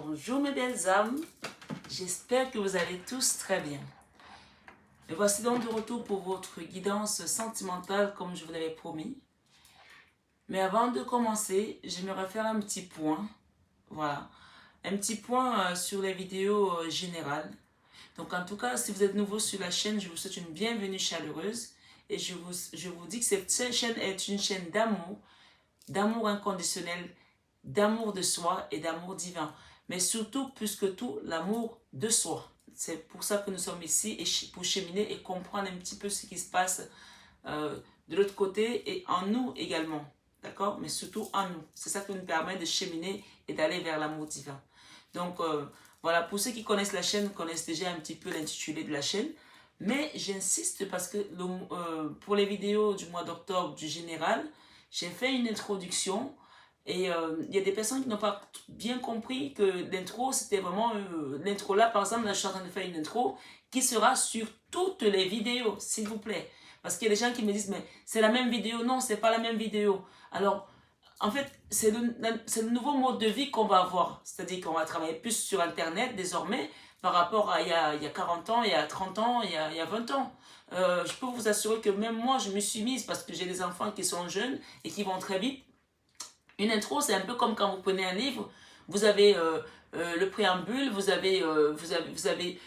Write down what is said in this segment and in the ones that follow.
Bonjour mes belles âmes, j'espère que vous allez tous très bien. Me voici donc de retour pour votre guidance sentimentale comme je vous l'avais promis. Mais avant de commencer, j'aimerais faire un petit point, voilà, un petit point sur les vidéos générales. Donc en tout cas, si vous êtes nouveau sur la chaîne, je vous souhaite une bienvenue chaleureuse et je vous dis que cette chaîne est une chaîne d'amour inconditionnel, d'amour de soi et d'amour divin. Mais surtout, plus que tout, l'amour de soi. C'est pour ça que nous sommes ici, et pour cheminer et comprendre un petit peu ce qui se passe de l'autre côté et en nous également. D'accord? Mais surtout en nous. C'est ça qui nous permet de cheminer et d'aller vers l'amour divin. Donc, voilà, pour ceux qui connaissent la chaîne, connaissent déjà un petit peu l'intitulé de la chaîne. Mais j'insiste parce que pour les vidéos du mois d'octobre du général, j'ai fait une introduction. Et il y a des personnes qui n'ont pas bien compris que l'intro, c'était vraiment... l'intro là, par exemple, là, je suis en train de faire une intro qui sera sur toutes les vidéos, s'il vous plaît. Parce qu'il y a des gens qui me disent, mais c'est la même vidéo. Non, c'est pas la même vidéo. Alors, en fait, c'est le nouveau mode de vie qu'on va avoir. C'est-à-dire qu'on va travailler plus sur Internet désormais par rapport à il y a 40 ans, il y a 30 ans, il y a 20 ans. Je peux vous assurer que même moi, je me suis mise parce que j'ai des enfants qui sont jeunes et qui vont très vite. Une intro, c'est un peu comme quand vous prenez un livre, vous avez le préambule, vous avez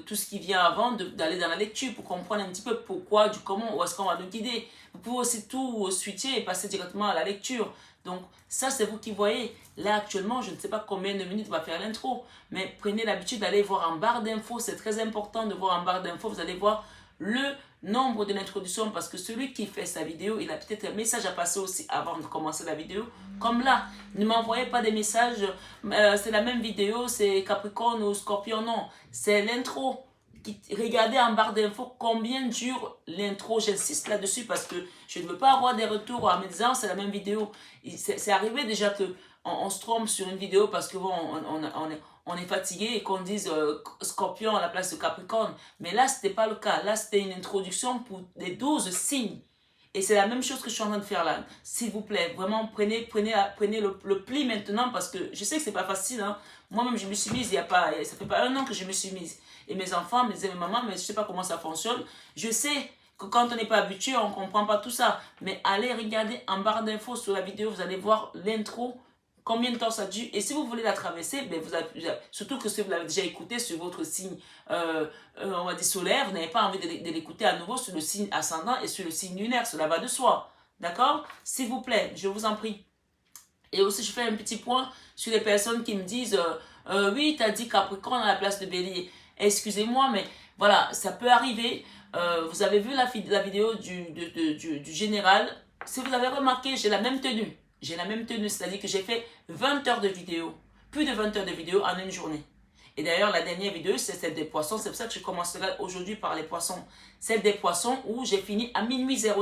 tout ce qui vient avant d'aller dans la lecture pour comprendre un petit peu pourquoi, du comment, où est-ce qu'on va nous guider. Vous pouvez aussi tout switcher et passer directement à la lecture. Donc ça, c'est vous qui voyez. Là, actuellement, je ne sais pas combien de minutes va faire l'intro, mais prenez l'habitude d'aller voir en barre d'infos. C'est très important de voir en barre d'infos. Vous allez voir le nombre de l'introduction parce que celui qui fait sa vidéo, il a peut-être un message à passer aussi avant de commencer la vidéo. Comme là, ne m'envoyez pas des messages, c'est la même vidéo, c'est Capricorne ou Scorpion, non. C'est l'intro. Regardez en barre d'infos combien dure l'intro. J'insiste là-dessus parce que je ne veux pas avoir des retours en me disant c'est la même vidéo. C'est arrivé déjà que on se trompe sur une vidéo parce que bon, on est fatigué et qu'on dise Scorpion à la place de Capricorne. Mais là, ce n'était pas le cas. Là, c'était une introduction pour les 12 signes. Et c'est la même chose que je suis en train de faire là. S'il vous plaît, vraiment, prenez le pli maintenant parce que je sais que c'est pas facile. Hein. Moi-même, je me suis mise, ça fait pas un an que je me suis mise. Et mes enfants me disaient, maman, mais je sais pas comment ça fonctionne. Je sais que quand on n'est pas habitué, on comprend pas tout ça. Mais allez regarder en barre d'infos sur la vidéo, vous allez voir l'intro. Combien de temps ça dure? Et si vous voulez la traverser, ben surtout que si vous l'avez déjà écouté sur votre signe, on va dire solaire, vous n'avez pas envie de l'écouter à nouveau sur le signe ascendant et sur le signe lunaire, cela va de soi. D'accord? S'il vous plaît, je vous en prie. Et aussi, je fais un petit point sur les personnes qui me disent oui, tu as dit Capricorne à la place de Bélier. Excusez-moi, mais voilà, ça peut arriver. Vous avez vu la vidéo du général. Si vous avez remarqué, j'ai la même tenue. J'ai la même tenue, c'est-à-dire que j'ai fait 20 heures de vidéo. Plus de 20 heures de vidéo en une journée. Et d'ailleurs, la dernière vidéo, c'est celle des poissons. C'est pour ça que je commencerai aujourd'hui par les poissons. Celle des poissons où j'ai fini à minuit 00.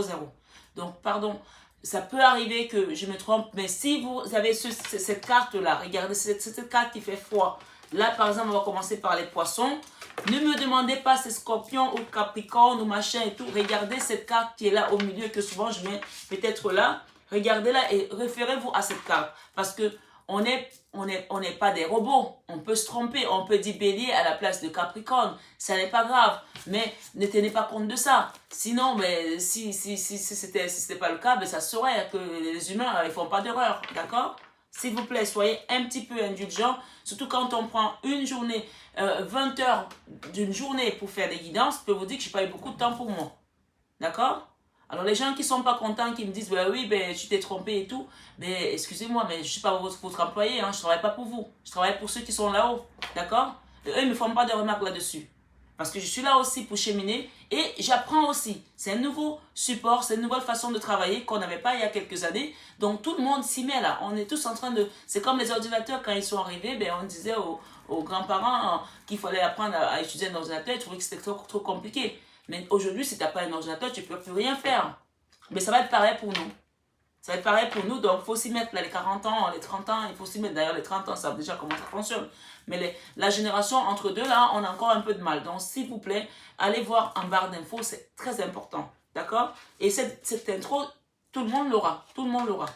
Donc, pardon, ça peut arriver que je me trompe. Mais si vous avez cette carte-là, regardez, cette carte qui fait froid. Là, par exemple, on va commencer par les poissons. Ne me demandez pas si c'est Scorpion ou Capricorne ou machin et tout. Regardez cette carte qui est là au milieu que souvent je mets peut-être là. Regardez-la et référez-vous à cette carte. Parce que on n'est pas des robots. On peut se tromper. On peut dire Bélier à la place de Capricorne. Ça n'est pas grave. Mais ne tenez pas compte de ça. Sinon, mais si c'était pas le cas, ben ça saurait que les humains, ils font pas d'erreur. D'accord? S'il vous plaît, soyez un petit peu indulgents. Surtout quand on prend une journée, 20 heures d'une journée pour faire des guidances, je peux vous dire que je n'ai pas eu beaucoup de temps pour moi. D'accord? Alors les gens qui ne sont pas contents, qui me disent bah, oui, ben, tu t'es trompé et tout, mais excusez-moi, mais je ne suis pas votre employé, hein, je ne travaille pas pour vous. Je travaille pour ceux qui sont là-haut. D'accord? Et eux, ils ne me font pas de remarques là-dessus. Parce que je suis là aussi pour cheminer et j'apprends aussi. C'est un nouveau support, c'est une nouvelle façon de travailler qu'on n'avait pas il y a quelques années. Donc tout le monde s'y met là. On est tous en train de... C'est comme les ordinateurs quand ils sont arrivés, ben, on disait aux grands-parents qu'il fallait apprendre à utiliser un ordinateur. Ils trouvaient que c'était trop compliqué. Mais aujourd'hui, si tu n'as pas un ordinateur, tu ne peux plus rien faire. Mais ça va être pareil pour nous. Ça va être pareil pour nous, donc il faut s'y mettre là, les 40 ans, les 30 ans, il faut s'y mettre. D'ailleurs, les 30 ans, ça savent déjà comment ça fonctionne. Mais la génération entre deux, là, on a encore un peu de mal. Donc, s'il vous plaît, allez voir en barre d'infos, c'est très important. D'accord? Et cette intro, tout le monde l'aura. Tout le monde l'aura.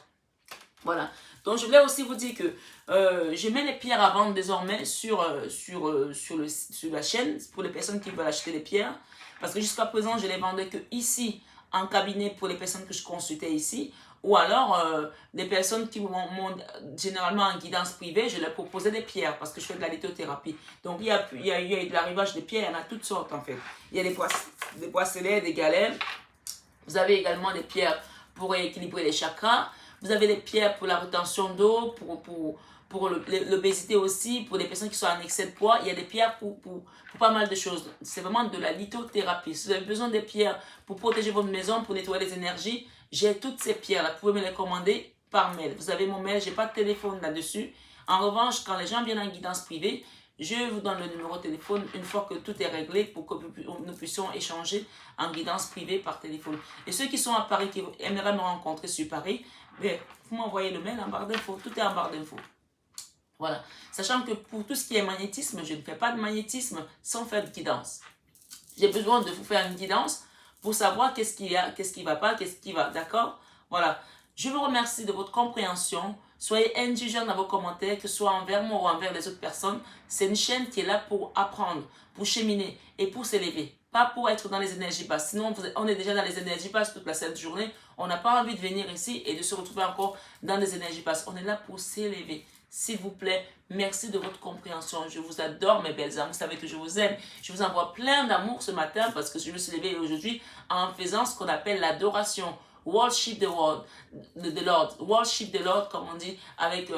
Voilà. Donc, je voulais aussi vous dire que je mets les pierres à vendre désormais sur la chaîne pour les personnes qui veulent acheter les pierres. Parce que jusqu'à présent, je les vendais que ici, en cabinet pour les personnes que je consultais ici. Ou alors, des personnes qui m'ont généralement en guidance privée, je leur proposais des pierres parce que je fais de la lithothérapie. Donc, il y a eu de l'arrivage de pierres, il y en a toutes sortes en fait. Il y a des bracelets, des galets. Vous avez également des pierres pour équilibrer les chakras. Vous avez des pierres pour la rétention d'eau, pour l'obésité aussi, pour les personnes qui sont en excès de poids. Il y a des pierres pour pas mal de choses. C'est vraiment de la lithothérapie. Si vous avez besoin des pierres pour protéger votre maison, pour nettoyer les énergies, j'ai toutes ces pierres-là. Vous pouvez me les commander par mail. Vous avez mon mail, je n'ai pas de téléphone là-dessus. En revanche, quand les gens viennent en guidance privée, je vous donne le numéro de téléphone une fois que tout est réglé pour que nous puissions échanger en guidance privée par téléphone. Et ceux qui sont à Paris, qui aimeraient me rencontrer sur Paris, vous m'envoyez le mail en barre d'infos. Tout est en barre d'infos. Voilà. Sachant que pour tout ce qui est magnétisme, je ne fais pas de magnétisme sans faire de guidance. J'ai besoin de vous faire une guidance pour savoir qu'est-ce qu'il y a, qu'est-ce qui ne va pas, qu'est-ce qui va. D'accord? Voilà. Je vous remercie de votre compréhension. Soyez indulgents dans vos commentaires, que ce soit envers moi ou envers les autres personnes. C'est une chaîne qui est là pour apprendre, pour cheminer et pour s'élever. Pas pour être dans les énergies basses. Sinon, on est déjà dans les énergies basses toute la sainte journée. On n'a pas envie de venir ici et de se retrouver encore dans les énergies basses. On est là pour s'élever. S'il vous plaît, merci de votre compréhension. Je vous adore, mes belles âmes. Vous savez que je vous aime. Je vous envoie plein d'amour ce matin parce que je me suis levée aujourd'hui en faisant ce qu'on appelle l'adoration. Worship the Lord. Worship the Lord, comme on dit, avec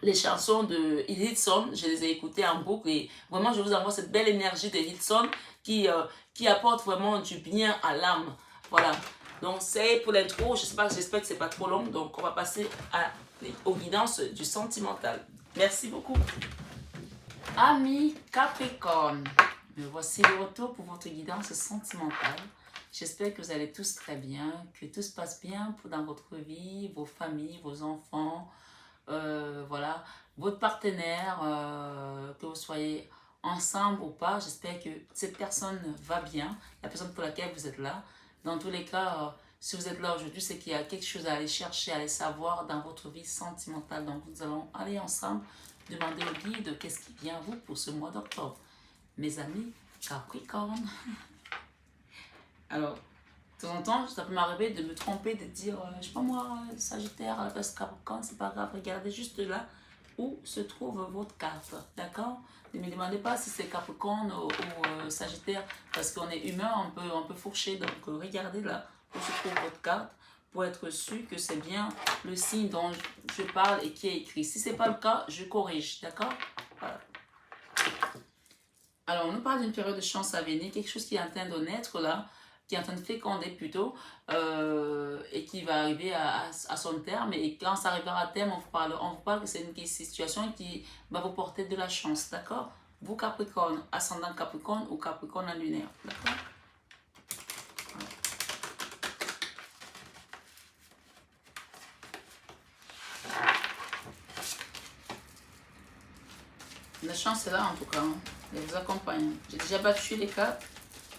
les chansons de Hillsong. Je les ai écoutées en boucle et vraiment, je vous envoie cette belle énergie de Hillsong qui apporte vraiment du bien à l'âme. Voilà. Donc, c'est pour l'intro. J'espère que c'est pas trop long. Donc, on va passer aux guidances du sentimental. Merci beaucoup. Amis Capricorne, me voici de retour pour votre guidance sentimentale. J'espère que vous allez tous très bien, que tout se passe bien dans votre vie, vos familles, vos enfants, voilà, votre partenaire, que vous soyez ensemble ou pas. J'espère que cette personne va bien, la personne pour laquelle vous êtes là. Dans tous les cas, si vous êtes là aujourd'hui, c'est qu'il y a quelque chose à aller chercher, à aller savoir dans votre vie sentimentale. Donc, nous allons aller ensemble demander au guide qu'est-ce qui vient à vous pour ce mois d'octobre. Mes amis Capricorne. Alors, de temps en temps, ça peut m'arriver de me tromper, de dire, je sais pas moi, Sagittaire à la place Capricorne, c'est pas grave, regardez juste là où se trouve votre carte, d'accord? Ne me demandez pas si c'est Capricorne ou Sagittaire, parce qu'on est humain, on peut fourcher, donc regardez là où se trouve votre carte pour être sûr que c'est bien le signe dont je parle et qui est écrit. Si c'est pas le cas, je corrige, d'accord? Voilà. Alors, on nous parle d'une période de chance à venir, quelque chose qui est en train de naître là, qui est en train de féconder plutôt, et qui va arriver à son terme. Et quand ça arrivera à terme, on vous parle que c'est une situation qui va vous porter de la chance, d'accord? Vous Capricorne, ascendant Capricorne ou Capricorne en lunaire, d'accord? La chance est là en tout cas, hein. Elle vous accompagne. J'ai déjà battu les cartes,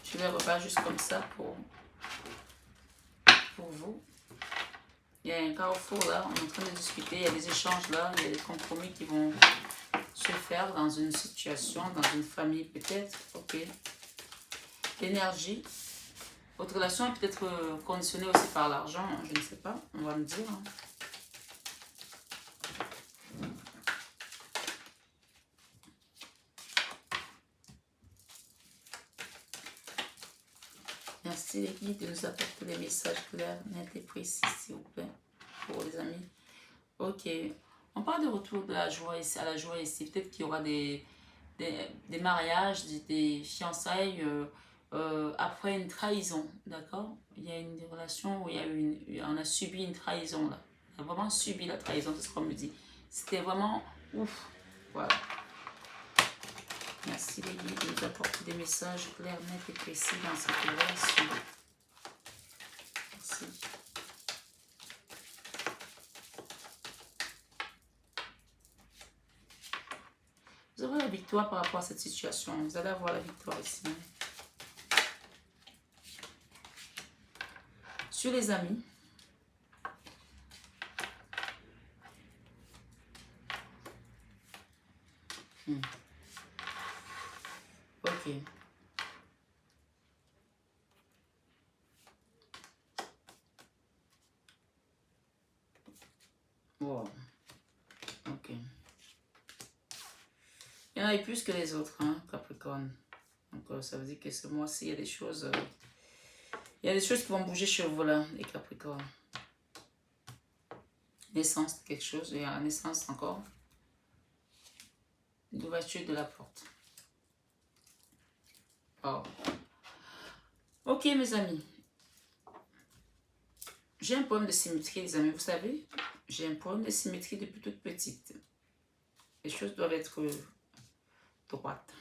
je les rebattre juste comme ça pour vous. Il y a un carrefour là, on est en train de discuter, il y a des échanges là, il y a des compromis qui vont se faire dans une situation, dans une famille peut-être, ok. L'énergie, votre relation est peut-être conditionnée aussi par l'argent, hein, je ne sais pas, on va me dire. Hein. Merci les guides de nous apporter des messages clairs, nets et précis, s'il vous plaît, pour les amis. Ok, on parle de retour de la joie ici, à la joie ici. Peut-être qu'il y aura des mariages, des fiançailles après une trahison, d'accord? Il y a une relation où on a subi une trahison là. On a vraiment subi la trahison, c'est ce qu'on me dit. C'était vraiment ouf, voilà. Merci les guides de nous apporter des messages clairs, nets et précis dans cette relation. Merci. Vous aurez la victoire par rapport à cette situation. Vous allez avoir la victoire ici. Sur les amis, Ok. Wow. Ok. Il y en a plus que les autres, hein, Capricorne. Donc, ça veut dire que ce mois-ci, il y a des choses... il y a des choses qui vont bouger chez vous, là, les Capricornes. Naissance de quelque chose, il y a la naissance encore. L'ouverture de la porte. Oh. Ok, mes amis. J'ai un problème de symétrie, les amis. Vous savez, j'ai un problème de symétrie depuis toute petite. Les choses doivent être droites.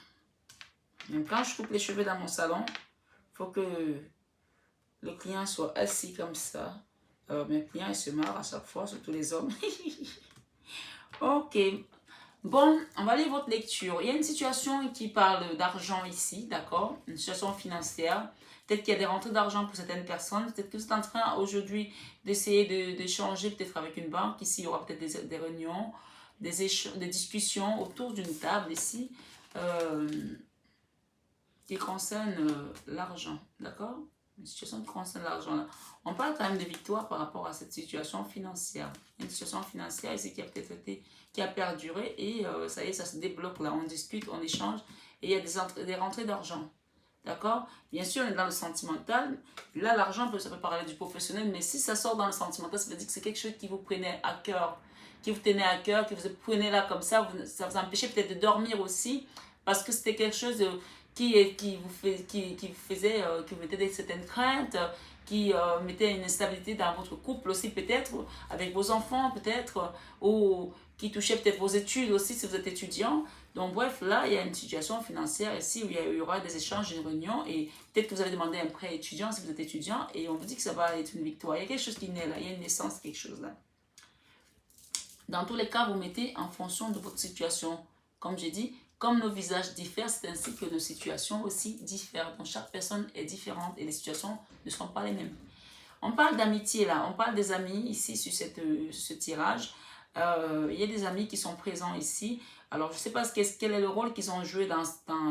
Même quand je coupe les cheveux dans mon salon, il faut que le client soit assis comme ça. Mes clients, ils se marrent à chaque fois, surtout les hommes. Ok. Bon, on va lire votre lecture. Il y a une situation qui parle d'argent ici, d'accord? Une situation financière. Peut-être qu'il y a des rentrées d'argent pour certaines personnes. Peut-être que vous êtes en train aujourd'hui d'essayer d'échanger peut-être avec une banque. Ici, il y aura peut-être des réunions, des discussions autour d'une table ici qui concerne l'argent, d'accord? Une situation qui concerne l'argent là. On parle quand même de victoire par rapport à cette situation financière. Une situation financière ici qui a peut-être été, qui a perduré et ça y est, ça se débloque là. On discute, on échange et il y a des rentrées d'argent. D'accord? Bien sûr, on est dans le sentimental. Là, l'argent, ça peut parler du professionnel, mais si ça sort dans le sentimental, ça veut dire que c'est quelque chose qui vous prenait à cœur, qui vous tenait à cœur, que vous prenez là comme ça, ça vous empêchait peut-être de dormir aussi, parce que c'était quelque chose qui vous faisait, qui vous mettait certaines craintes, qui mettait une instabilité dans votre couple aussi peut-être, avec vos enfants peut-être, ou qui touchait peut-être vos études aussi si vous êtes étudiant. Donc bref, là, il y a une situation financière ici où il y aura des échanges, une réunion, et peut-être que vous avez demandé un prêt étudiant si vous êtes étudiant, et on vous dit que ça va être une victoire. Il y a quelque chose qui naît là, il y a une naissance, quelque chose là. Dans tous les cas, vous mettez en fonction de votre situation. Comme j'ai dit, comme nos visages diffèrent, c'est ainsi que nos situations aussi diffèrent. Donc chaque personne est différente et les situations ne sont pas les mêmes. On parle d'amitié là, on parle des amis ici sur ce tirage. Il y a des amis qui sont présents ici. Alors je ne sais pas quel est le rôle qu'ils ont joué dans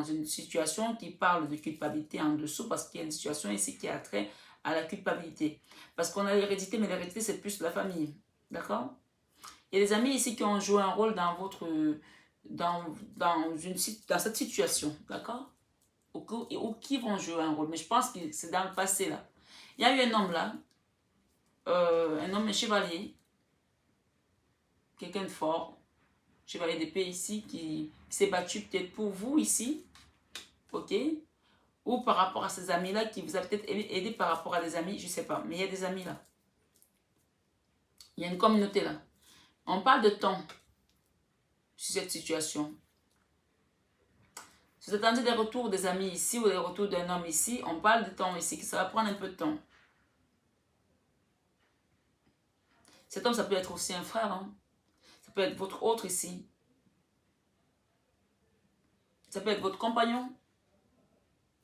une situation qui parle de culpabilité en dessous, parce qu'il y a une situation ici qui a trait à la culpabilité. Parce qu'on a l'hérédité, mais l'hérédité c'est plus la famille. D'accord? Il y a des amis ici qui ont joué un rôle dans cette situation, d'accord? Ou qui vont jouer un rôle. Mais je pense que c'est dans le passé, là. Il y a eu un homme, là, un homme, un chevalier, quelqu'un de fort, chevalier d'épée ici, qui s'est battu peut-être pour vous ici, ok? Ou par rapport à ces amis-là, qui vous a peut-être aidé par rapport à des amis, je ne sais pas. Mais il y a des amis, là. Il y a une communauté, là. On parle de temps sur cette situation. Si vous attendez des retours des amis ici ou des retours d'un homme ici, on parle de temps ici, que ça va prendre un peu de temps. Cet homme, ça peut être aussi un frère. Hein? Ça peut être votre autre ici. Ça peut être votre compagnon.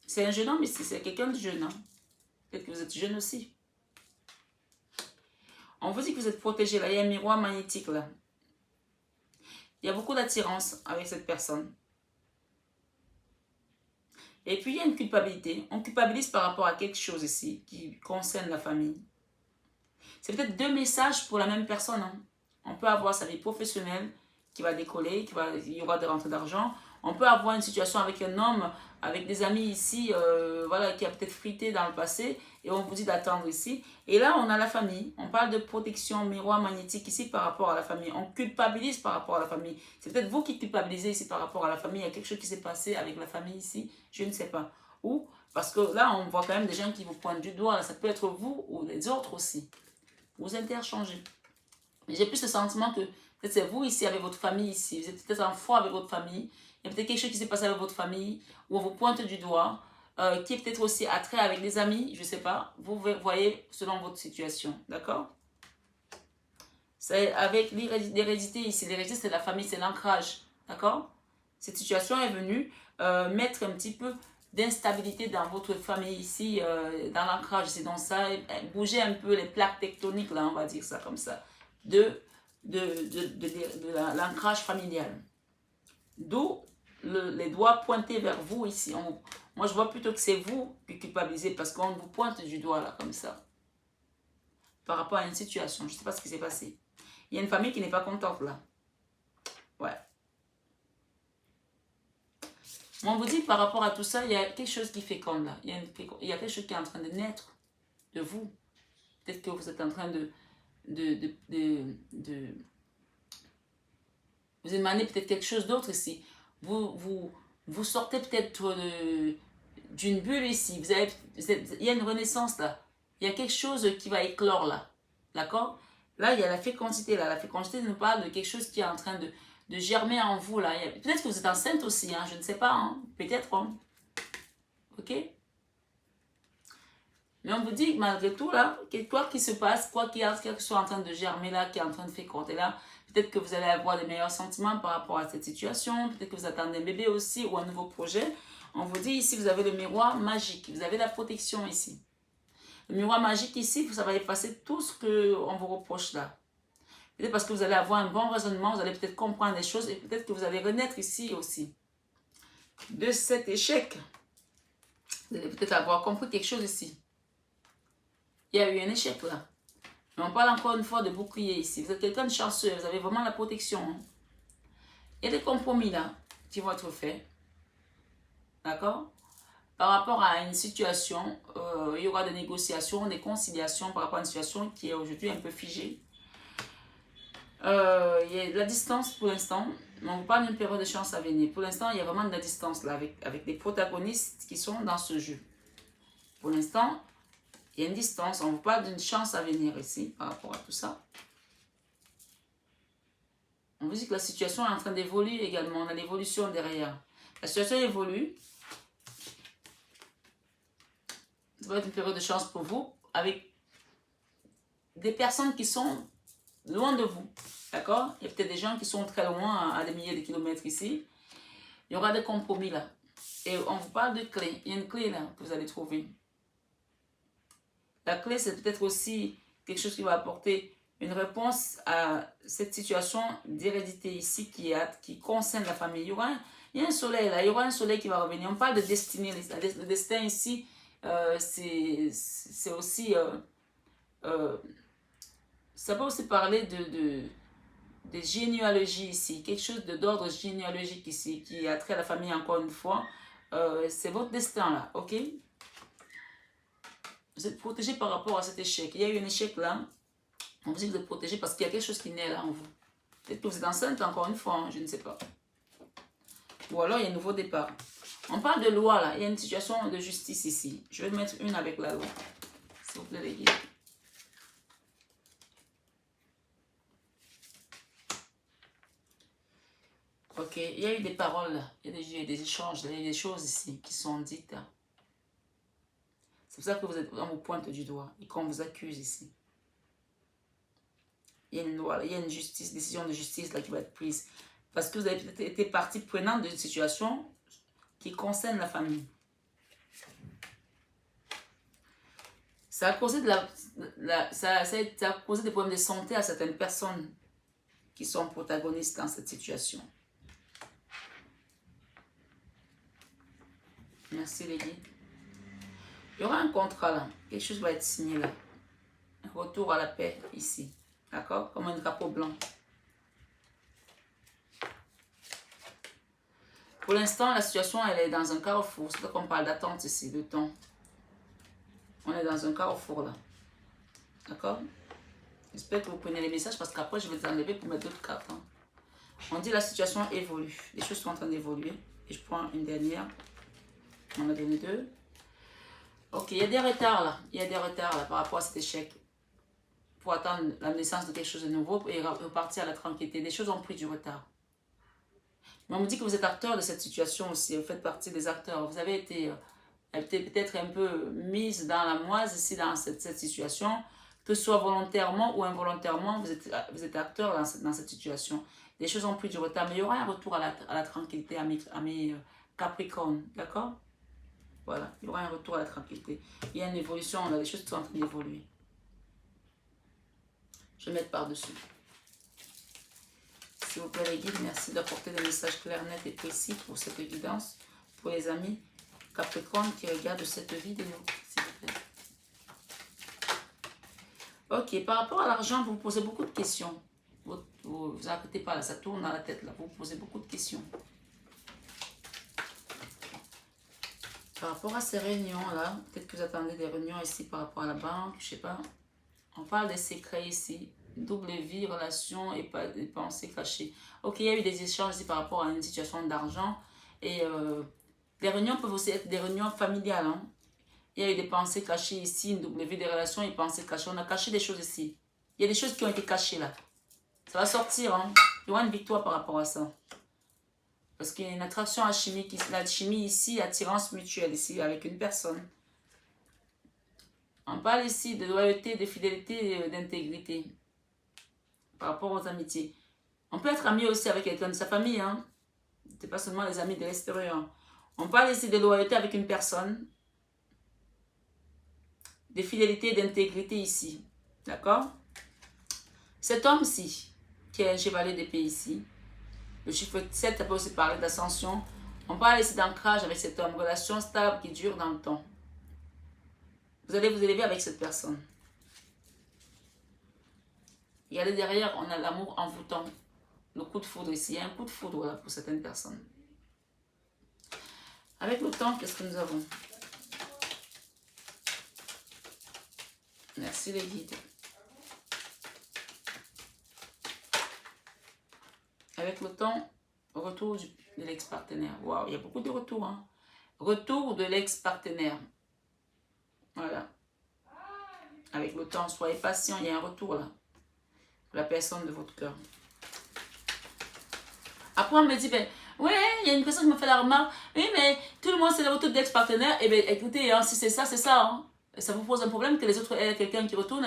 C'est un jeune homme ici, c'est quelqu'un de jeune. Hein? Peut-être que vous êtes jeune aussi. On vous dit que vous êtes protégé là. Il y a un miroir magnétique là. Il y a beaucoup d'attirance avec cette personne. Et puis il y a une culpabilité. On culpabilise par rapport à quelque chose ici qui concerne la famille. C'est peut-être deux messages pour la même personne. Hein. On peut avoir sa vie professionnelle qui va décoller, il y aura des rentrées d'argent. On peut avoir une situation avec un homme, avec des amis ici, voilà, qui a peut-être frité dans le passé, et on vous dit d'attendre ici. Et là, on a la famille. On parle de protection, miroir magnétique ici par rapport à la famille. On culpabilise par rapport à la famille. C'est peut-être vous qui culpabilisez ici par rapport à la famille. Il y a quelque chose qui s'est passé avec la famille ici, je ne sais pas. Ou, parce que là, on voit quand même des gens qui vous pointent du doigt. Ça peut être vous ou les autres aussi. Vous interchangez. Mais j'ai plus le sentiment que peut-être c'est vous ici avec votre famille ici. Vous êtes peut-être en foi avec votre famille. Il y a peut-être quelque chose qui s'est passé avec votre famille où on vous pointe du doigt, qui est peut-être aussi attrait avec des amis, je ne sais pas. Vous voyez selon votre situation, d'accord? C'est avec l'hérédité ici. L'hérédité, c'est la famille, c'est l'ancrage, d'accord? Cette situation est venue mettre un petit peu d'instabilité dans votre famille ici, dans l'ancrage ici. Donc ça, bouger un peu les plaques tectoniques, là, on va dire ça comme ça, de l'ancrage familial. D'où les doigts pointés vers vous ici. Moi, je vois plutôt que c'est vous qui culpabilisez parce qu'on vous pointe du doigt là, comme ça. Par rapport à une situation. Je ne sais pas ce qui s'est passé. Il y a une famille qui n'est pas contente là. Ouais. Moi, on vous dit par rapport à tout ça, il y a quelque chose qui féconde là. Il y a quelque chose qui est en train de naître de vous. Peut-être que vous êtes en train vous émanez peut-être quelque chose d'autre ici. Vous sortez peut-être d'une bulle ici. Il y a une renaissance là. Il y a quelque chose qui va éclore là. D'accord? Là, il y a la fécondité là. La fécondité nous parle de quelque chose qui est en train de germer en vous là. Peut-être que vous êtes enceinte aussi, hein, je ne sais pas. Hein, peut-être. Hein. Ok? Mais on vous dit malgré tout là, quoi qu'il se passe, quoi qu'il soit en train de germer là, qui est en train de féconder là, peut-être que vous allez avoir des meilleurs sentiments par rapport à cette situation. Peut-être que vous attendez un bébé aussi ou un nouveau projet. On vous dit ici, vous avez le miroir magique. Vous avez la protection ici. Le miroir magique ici, ça va effacer tout ce qu'on vous reproche là. Peut-être parce que vous allez avoir un bon raisonnement, vous allez peut-être comprendre des choses et peut-être que vous allez renaître ici aussi. De cet échec, vous allez peut-être avoir compris quelque chose ici. Il y a eu un échec là. Mais on parle encore une fois de bouclier ici. Vous êtes quelqu'un de chanceux, vous avez vraiment la protection. Hein. Il y a des compromis là qui vont être faits. D'accord? Par rapport à une situation, il y aura des négociations, des conciliations par rapport à une situation qui est aujourd'hui un peu figée. Il y a de la distance pour l'instant, mais on vous parle d'une période de chance à venir. Pour l'instant, il y a vraiment de la distance là avec des protagonistes qui sont dans ce jeu. Pour l'instant, il y a une distance, on vous parle d'une chance à venir ici par rapport à tout ça. On vous dit que la situation est en train d'évoluer également, on a l'évolution derrière. La situation évolue. Ça va être une période de chance pour vous avec des personnes qui sont loin de vous. D'accord? Il y a peut-être des gens qui sont très loin, à des milliers de kilomètres ici. Il y aura des compromis là. Et on vous parle de clé. Il y a une clé là que vous allez trouver. La clé, c'est peut-être aussi quelque chose qui va apporter une réponse à cette situation d'hérédité ici qui concerne la famille. Il y a un soleil là, il y aura un soleil qui va revenir. On parle de destinée. Le destin ici, c'est aussi... ça peut aussi parler de généalogie ici. Quelque chose d'ordre généalogique ici qui a trait à la famille encore une fois. C'est votre destin là, ok? Vous êtes protégé par rapport à cet échec. Il y a eu un échec là. On vous dit que vous êtes protégé parce qu'il y a quelque chose qui naît là en vous. Peut-être que vous êtes enceinte encore une fois, hein, je ne sais pas. Ou alors il y a un nouveau départ. On parle de loi là. Il y a une situation de justice ici. Je vais mettre une avec la loi. S'il vous plaît les guides. Ok, il y a eu des paroles là. Il y a des échanges là. Il y a des choses ici qui sont dites là. C'est pour ça que on vous pointe du doigt et qu'on vous accuse ici. Il y a une loi, il y a une décision de justice là qui va être prise. Parce que vous avez peut-être été partie prenante d'une situation qui concerne la famille. Ça a causé, ça a causé des problèmes de santé à certaines personnes qui sont protagonistes dans cette situation. Merci les guides. Il y aura un contrat là. Quelque chose va être signé là. Un retour à la paix ici. D'accord? Comme un drapeau blanc. Pour l'instant, la situation, elle est dans un carrefour. C'est là qu'on parle d'attente ici, de temps. On est dans un carrefour là. D'accord? J'espère que vous prenez les messages parce qu'après, je vais les enlever pour mettre d'autres cartes. Hein. On dit la situation évolue. Les choses sont en train d'évoluer. Et je prends une dernière. On en a donné deux. Ok, il y a des retards là. Il y a des retards là par rapport à cet échec. Pour attendre la naissance de quelque chose de nouveau et repartir à la tranquillité. Les choses ont pris du retard. Mais on me dit que vous êtes acteur de cette situation aussi. Vous faites partie des acteurs. Vous avez été peut-être un peu mise dans la moise ici dans cette situation. Que ce soit volontairement ou involontairement, vous êtes acteur dans cette situation. Les choses ont pris du retard. Mais il y aura un retour à la tranquillité à mes Capricornes. D'accord? Voilà, il y aura un retour à la tranquillité. Il y a une évolution, on a des choses qui sont en train d'évoluer. Je vais mettre par-dessus. S'il vous plaît les guides, merci d'apporter des messages clairs, nets et précis pour cette guidance. Pour les amis Capricorne qui regardent cette vidéo, s'il vous plaît. Ok, par rapport à l'argent, vous posez beaucoup de questions. Vous arrêtez pas là, ça tourne dans la tête là, vous posez beaucoup de questions. Par rapport à ces réunions là, peut-être que vous attendez des réunions ici par rapport à la banque, je sais pas. On parle des secrets ici, double vie, relation et pas des pensées cachées. Ok, il y a eu des échanges ici par rapport à une situation d'argent et les réunions peuvent aussi être des réunions familiales. Hein. Il y a eu des pensées cachées ici, une double vie des relations et pensées cachées. On a caché des choses ici. Il y a des choses qui ont été cachées là. Ça va sortir. Hein. Il y aura une victoire par rapport à ça. Parce qu'il y a une attraction alchimique. L'alchimie ici, attirance mutuelle ici avec une personne. On parle ici de loyauté, de fidélité et d'intégrité. Par rapport aux amitiés. On peut être ami aussi avec quelqu'un de sa famille. Hein. Ce n'est pas seulement les amis de l'extérieur. On parle ici de loyauté avec une personne. De fidélité et d'intégrité ici. D'accord? Cet homme-ci, qui est un chevalier d'épée ici, le chiffre 7, ça peut aussi parler d'ascension. On parle ici d'ancrage avec cet homme, relation stable qui dure dans le temps. Vous allez vous élever avec cette personne. Regardez derrière, on a l'amour envoûtant. Le coup de foudre ici, il y a un coup de foudre là, pour certaines personnes. Avec le temps, qu'est-ce que nous avons? Merci les guides. Avec le temps, retour de l'ex-partenaire. Waouh, il y a beaucoup de retours. Hein. Retour de l'ex-partenaire. Voilà. Avec le temps, soyez patient, il y a un retour là. Pour la personne de votre cœur. Après, on me dit, ben, ouais, il y a une personne qui me fait la remarque. Oui, mais tout le monde, c'est le retour d'ex-partenaire. Eh bien, écoutez, hein, si c'est ça, c'est ça. Hein. Ça vous pose un problème que les autres aient quelqu'un qui retourne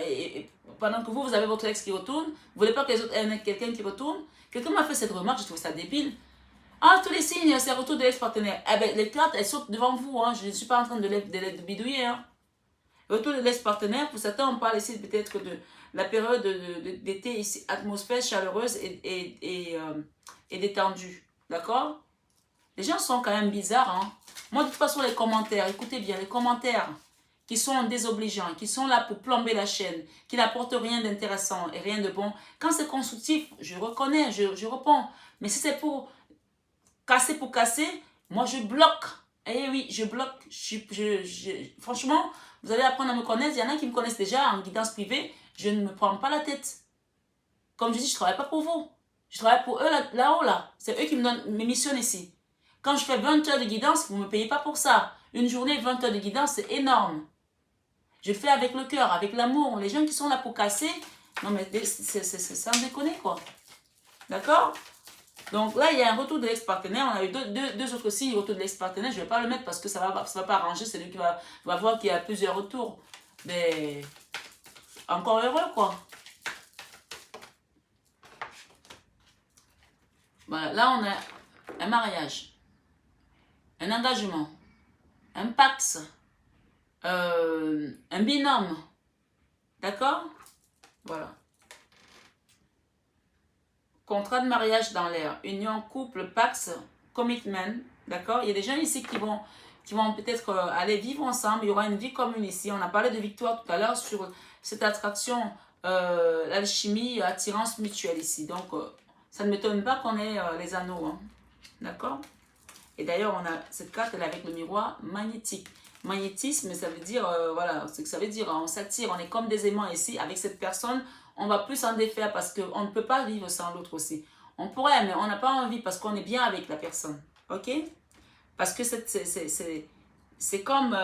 et pendant que vous avez votre ex qui retourne, vous ne voulez pas que les autres aient quelqu'un qui retourne. Quelqu'un m'a fait cette remarque, je trouve ça débile. Ah, tous les signes, c'est le retour de l'ex-partenaire. Eh bien, les cartes, elles sautent devant vous. Hein. Je ne suis pas en train de les bidouiller. Hein. Le retour de l'ex-partenaire, pour certains, on parle ici peut-être de la période d'été ici, atmosphère chaleureuse et détendue. D'accord? Les gens sont quand même bizarres. Hein. Moi, de toute façon, les commentaires, écoutez bien, les commentaires qui sont désobligeants, qui sont là pour plomber la chaîne, qui n'apportent rien d'intéressant et rien de bon. Quand c'est constructif, je reconnais, je réponds. Mais si c'est pour casser, moi, je bloque. Eh oui, je bloque. Franchement, vous allez apprendre à me connaître. Il y en a qui me connaissent déjà en guidance privée. Je ne me prends pas la tête. Comme je dis, je ne travaille pas pour vous. Je travaille pour eux là-haut, là. C'est eux qui me donnent mes missions ici. Quand je fais 20 heures de guidance, vous ne me payez pas pour ça. Une journée, 20 heures de guidance, c'est énorme. Je le fais avec le cœur, avec l'amour. Les gens qui sont là pour casser, non mais c'est sans déconner, quoi. D'accord? Donc là, il y a un retour de l'ex-partenaire. On a eu deux autres signes, retour de l'ex-partenaire. Je ne vais pas le mettre parce que ça va pas arranger. C'est lui qui va voir qu'il y a plusieurs retours. Mais encore heureux, quoi. Voilà, là, on a un mariage, un engagement, un pax, un binôme. D'accord? Voilà. Contrat de mariage dans l'air, union, couple, pax, commitment, d'accord? Il y a des gens ici qui vont peut-être aller vivre ensemble, il y aura une vie commune ici. On a parlé de victoire tout à l'heure sur cette attraction, l'alchimie, attirance mutuelle ici. Donc, ça ne m'étonne pas qu'on ait les anneaux, hein, d'accord? Et d'ailleurs, on a cette carte là avec le miroir magnétique. Magnétisme, ça veut dire, voilà, ce que ça veut dire, on s'attire, on est comme des aimants ici. Avec cette personne, on va plus s'en défaire parce qu'on ne peut pas vivre sans l'autre aussi. On pourrait, mais on n'a pas envie parce qu'on est bien avec la personne. Ok? Parce que c'est comme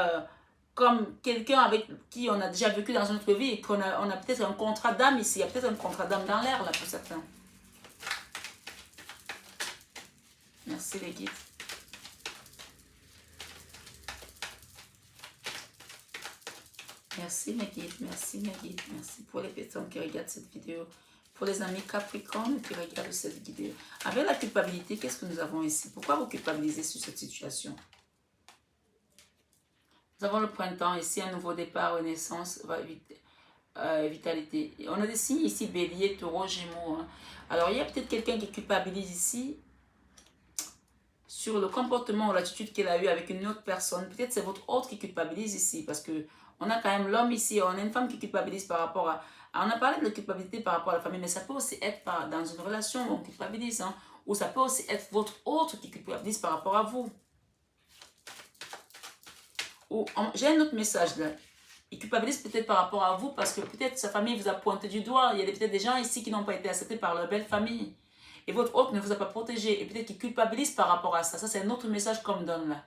quelqu'un avec qui on a déjà vécu dans notre vie et qu'on a peut-être un contrat d'âme ici. Il y a peut-être un contrat d'âme dans l'air là pour certains. Merci les guides. Merci mes guides, merci pour les personnes qui regardent cette vidéo. Pour les amis Capricorne qui regardent cette vidéo. Avec la culpabilité, qu'est-ce que nous avons ici? Pourquoi vous culpabilisez sur cette situation? Nous avons le printemps, ici un nouveau départ, renaissance, va vite. vitalité. On a des signes ici, bélier, taureau, gémeaux. Hein. Alors, il y a peut-être quelqu'un qui culpabilise ici sur le comportement ou l'attitude qu'elle a eu avec une autre personne. Peut-être c'est votre autre qui culpabilise ici, parce que on a quand même l'homme ici, on a une femme qui culpabilise par rapport à... On a parlé de la culpabilité par rapport à la famille, mais ça peut aussi être dans une relation où on culpabilise, hein, ou ça peut aussi être votre autre qui culpabilise par rapport à vous. J'ai un autre message là. Il culpabilise peut-être par rapport à vous parce que peut-être sa famille vous a pointé du doigt. Il y a peut-être des gens ici qui n'ont pas été acceptés par leur belle famille. Et votre autre ne vous a pas protégé. Et peut-être qu'il culpabilise par rapport à ça. Ça, c'est un autre message qu'on me donne là.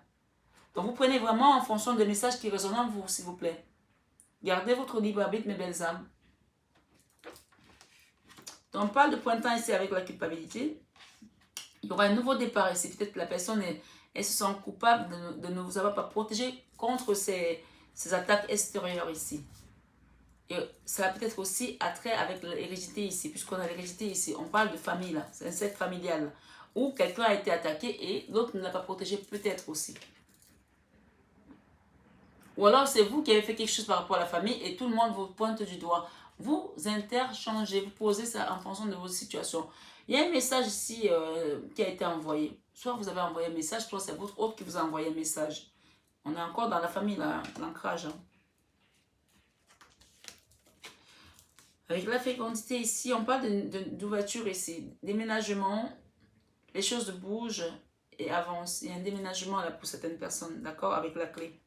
Donc, vous prenez vraiment en fonction des messages qui résonnent en vous, s'il vous plaît. Gardez votre libre arbitre, mes belles âmes. Donc, on parle de pointant ici avec la culpabilité. Il y aura un nouveau départ ici. Peut-être que la personne elle se sent coupable de ne vous avoir pas protégé contre ces attaques extérieures ici. Et ça a peut-être aussi attrait avec l'hérédité ici, puisqu'on a l'hérédité ici. On parle de famille là, c'est un cercle familial. Où quelqu'un a été attaqué et l'autre ne l'a pas protégé peut-être aussi. Ou alors c'est vous qui avez fait quelque chose par rapport à la famille et tout le monde vous pointe du doigt. Vous interchangez, vous posez ça en fonction de vos situations. Il y a un message ici qui a été envoyé. Soit vous avez envoyé un message, soit c'est votre autre qui vous a envoyé un message. On est encore dans la famille, l'ancrage. Hein. Avec la fécondité ici, on parle d'ouverture ici. Déménagement, les choses bougent et avancent. Il y a un déménagement là pour certaines personnes, d'accord, avec la clé.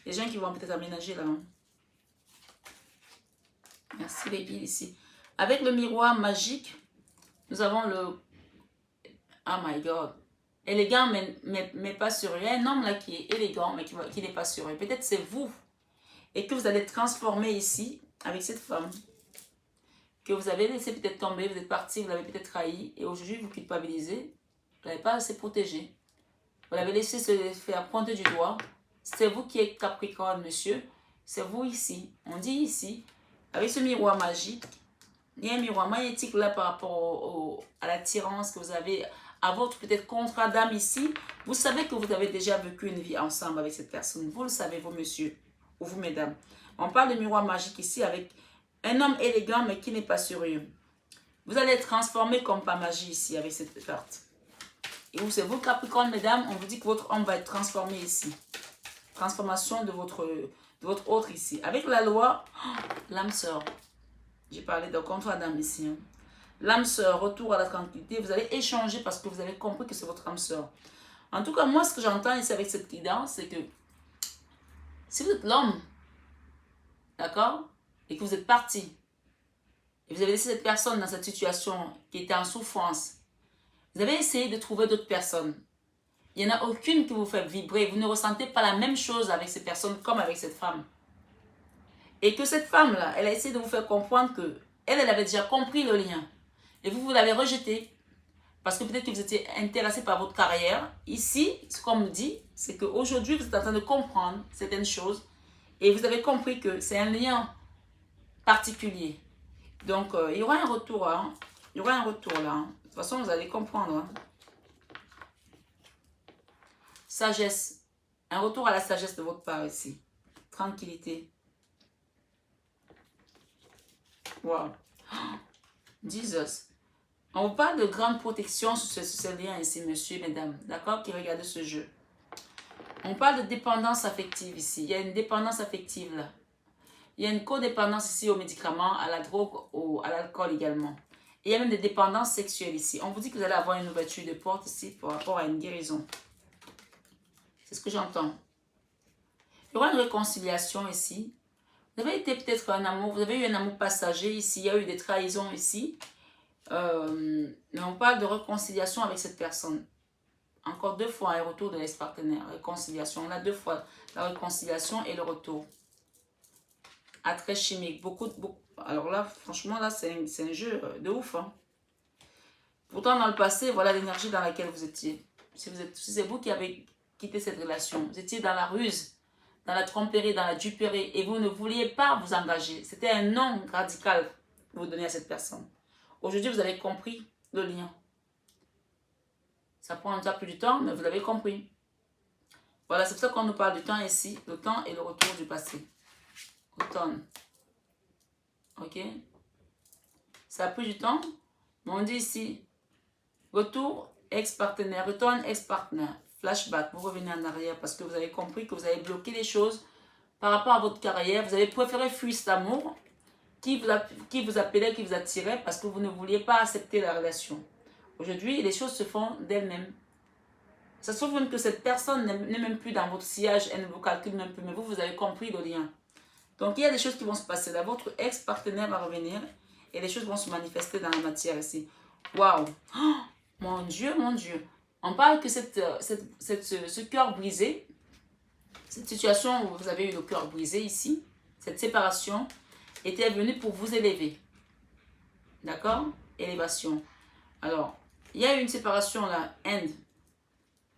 Les gens qui vont peut-être aménager là. Hein. Merci les guides ici. Avec le miroir magique, nous avons le... Oh my God. Élégant, mais pas sûr. Il y a un homme là qui est élégant, mais qui n'est pas sûr. Et peut-être c'est vous. Et que vous allez transformer ici avec cette femme. Que vous avez laissé peut-être tomber, vous êtes parti, vous l'avez peut-être trahi. Et aujourd'hui, vous culpabilisez. Vous n'avez pas assez protégé. Vous l'avez laissé se faire pointer du doigt. C'est vous qui êtes Capricorne, monsieur. C'est vous ici. On dit ici, avec ce miroir magique, il y a un miroir magnétique là par rapport à l'attirance que vous avez, à votre peut-être contrat d'âme ici. Vous savez que vous avez déjà vécu une vie ensemble avec cette personne. Vous le savez, vous, monsieur, ou vous, mesdames. On parle de miroir magique ici avec un homme élégant mais qui n'est pas sérieux. Vous allez être transformé comme par magie ici avec cette carte. Et c'est vous, Capricorne, mesdames, on vous dit que votre homme va être transformé ici. Transformation de votre autre ici. Avec la loi, l'âme sœur. J'ai parlé de contrat d'âme ici. Hein. L'âme sœur, retour à la tranquillité. Vous allez échanger parce que vous avez compris que c'est votre âme sœur. En tout cas, moi, ce que j'entends ici avec cette guidance, c'est que si vous êtes l'homme, d'accord, et que vous êtes parti, et vous avez laissé cette personne dans cette situation qui était en souffrance, vous avez essayé de trouver d'autres personnes. Il n'y en a aucune qui vous fait vibrer. Vous ne ressentez pas la même chose avec ces personnes comme avec cette femme. Et que cette femme-là, elle a essayé de vous faire comprendre que elle avait déjà compris le lien. Et vous l'avez rejeté. Parce que peut-être que vous étiez intéressé par votre carrière. Ici, ce qu'on me dit, c'est qu'aujourd'hui, vous êtes en train de comprendre certaines choses. Et vous avez compris que c'est un lien particulier. Donc, il y aura un retour. Hein. Il y aura un retour là. Hein. De toute façon, vous allez comprendre. Hein. Sagesse. Un retour à la sagesse de votre part ici. Tranquillité. Wow. Jesus. On vous parle de grande protection sur ce lien ici, monsieur et mesdames. D'accord? Qui regardent ce jeu. On parle de dépendance affective ici. Il y a une dépendance affective là. Il y a une codépendance ici aux médicaments, à la drogue, à l'alcool également. Et il y a même des dépendances sexuelles ici. On vous dit que vous allez avoir une ouverture de porte ici par rapport à une guérison. C'est ce que j'entends. Il y aura une réconciliation ici. Vous avez été peut-être un amour, vous avez eu un amour passager ici, il y a eu des trahisons ici. Mais on parle de réconciliation avec cette personne. Encore 2 fois un retour de l'ex-partenaire. Réconciliation, là 2 fois la réconciliation et le retour. Attrait chimique, beaucoup. Alors là, franchement, là c'est un jeu de ouf. Hein. Pourtant, dans le passé, voilà l'énergie dans laquelle vous étiez. Si c'est vous qui avez quitté cette relation, vous étiez dans la ruse, dans la tromperie, dans la duperie, et vous ne vouliez pas vous engager. C'était un non radical que vous donnez à cette personne. Aujourd'hui, vous avez compris le lien. Ça prend déjà plus de temps, mais vous l'avez compris. Voilà, c'est pour ça qu'on nous parle du temps ici, le temps et le retour du passé. Automne. Ok? Ça a pris du temps. Mais on dit ici, retour ex-partenaire, return ex-partenaire, flashback, vous revenez en arrière parce que vous avez compris que vous avez bloqué les choses par rapport à votre carrière. Vous avez préféré fuir cet amour qui vous appelait, qui vous attirait parce que vous ne vouliez pas accepter la relation. Aujourd'hui, les choses se font d'elles-mêmes. Ça se trouve même que cette personne n'est même plus dans votre sillage, elle ne vous calcule même plus, mais vous avez compris le lien. Donc, il y a des choses qui vont se passer là. Votre ex-partenaire va revenir et les choses vont se manifester dans la matière ici. Waouh! Oh, mon Dieu, mon Dieu. On parle que ce cœur brisé, cette situation où vous avez eu le cœur brisé ici, cette séparation, était venue pour vous élever. D'accord? Élévation. Alors, il y a eu une séparation là, end.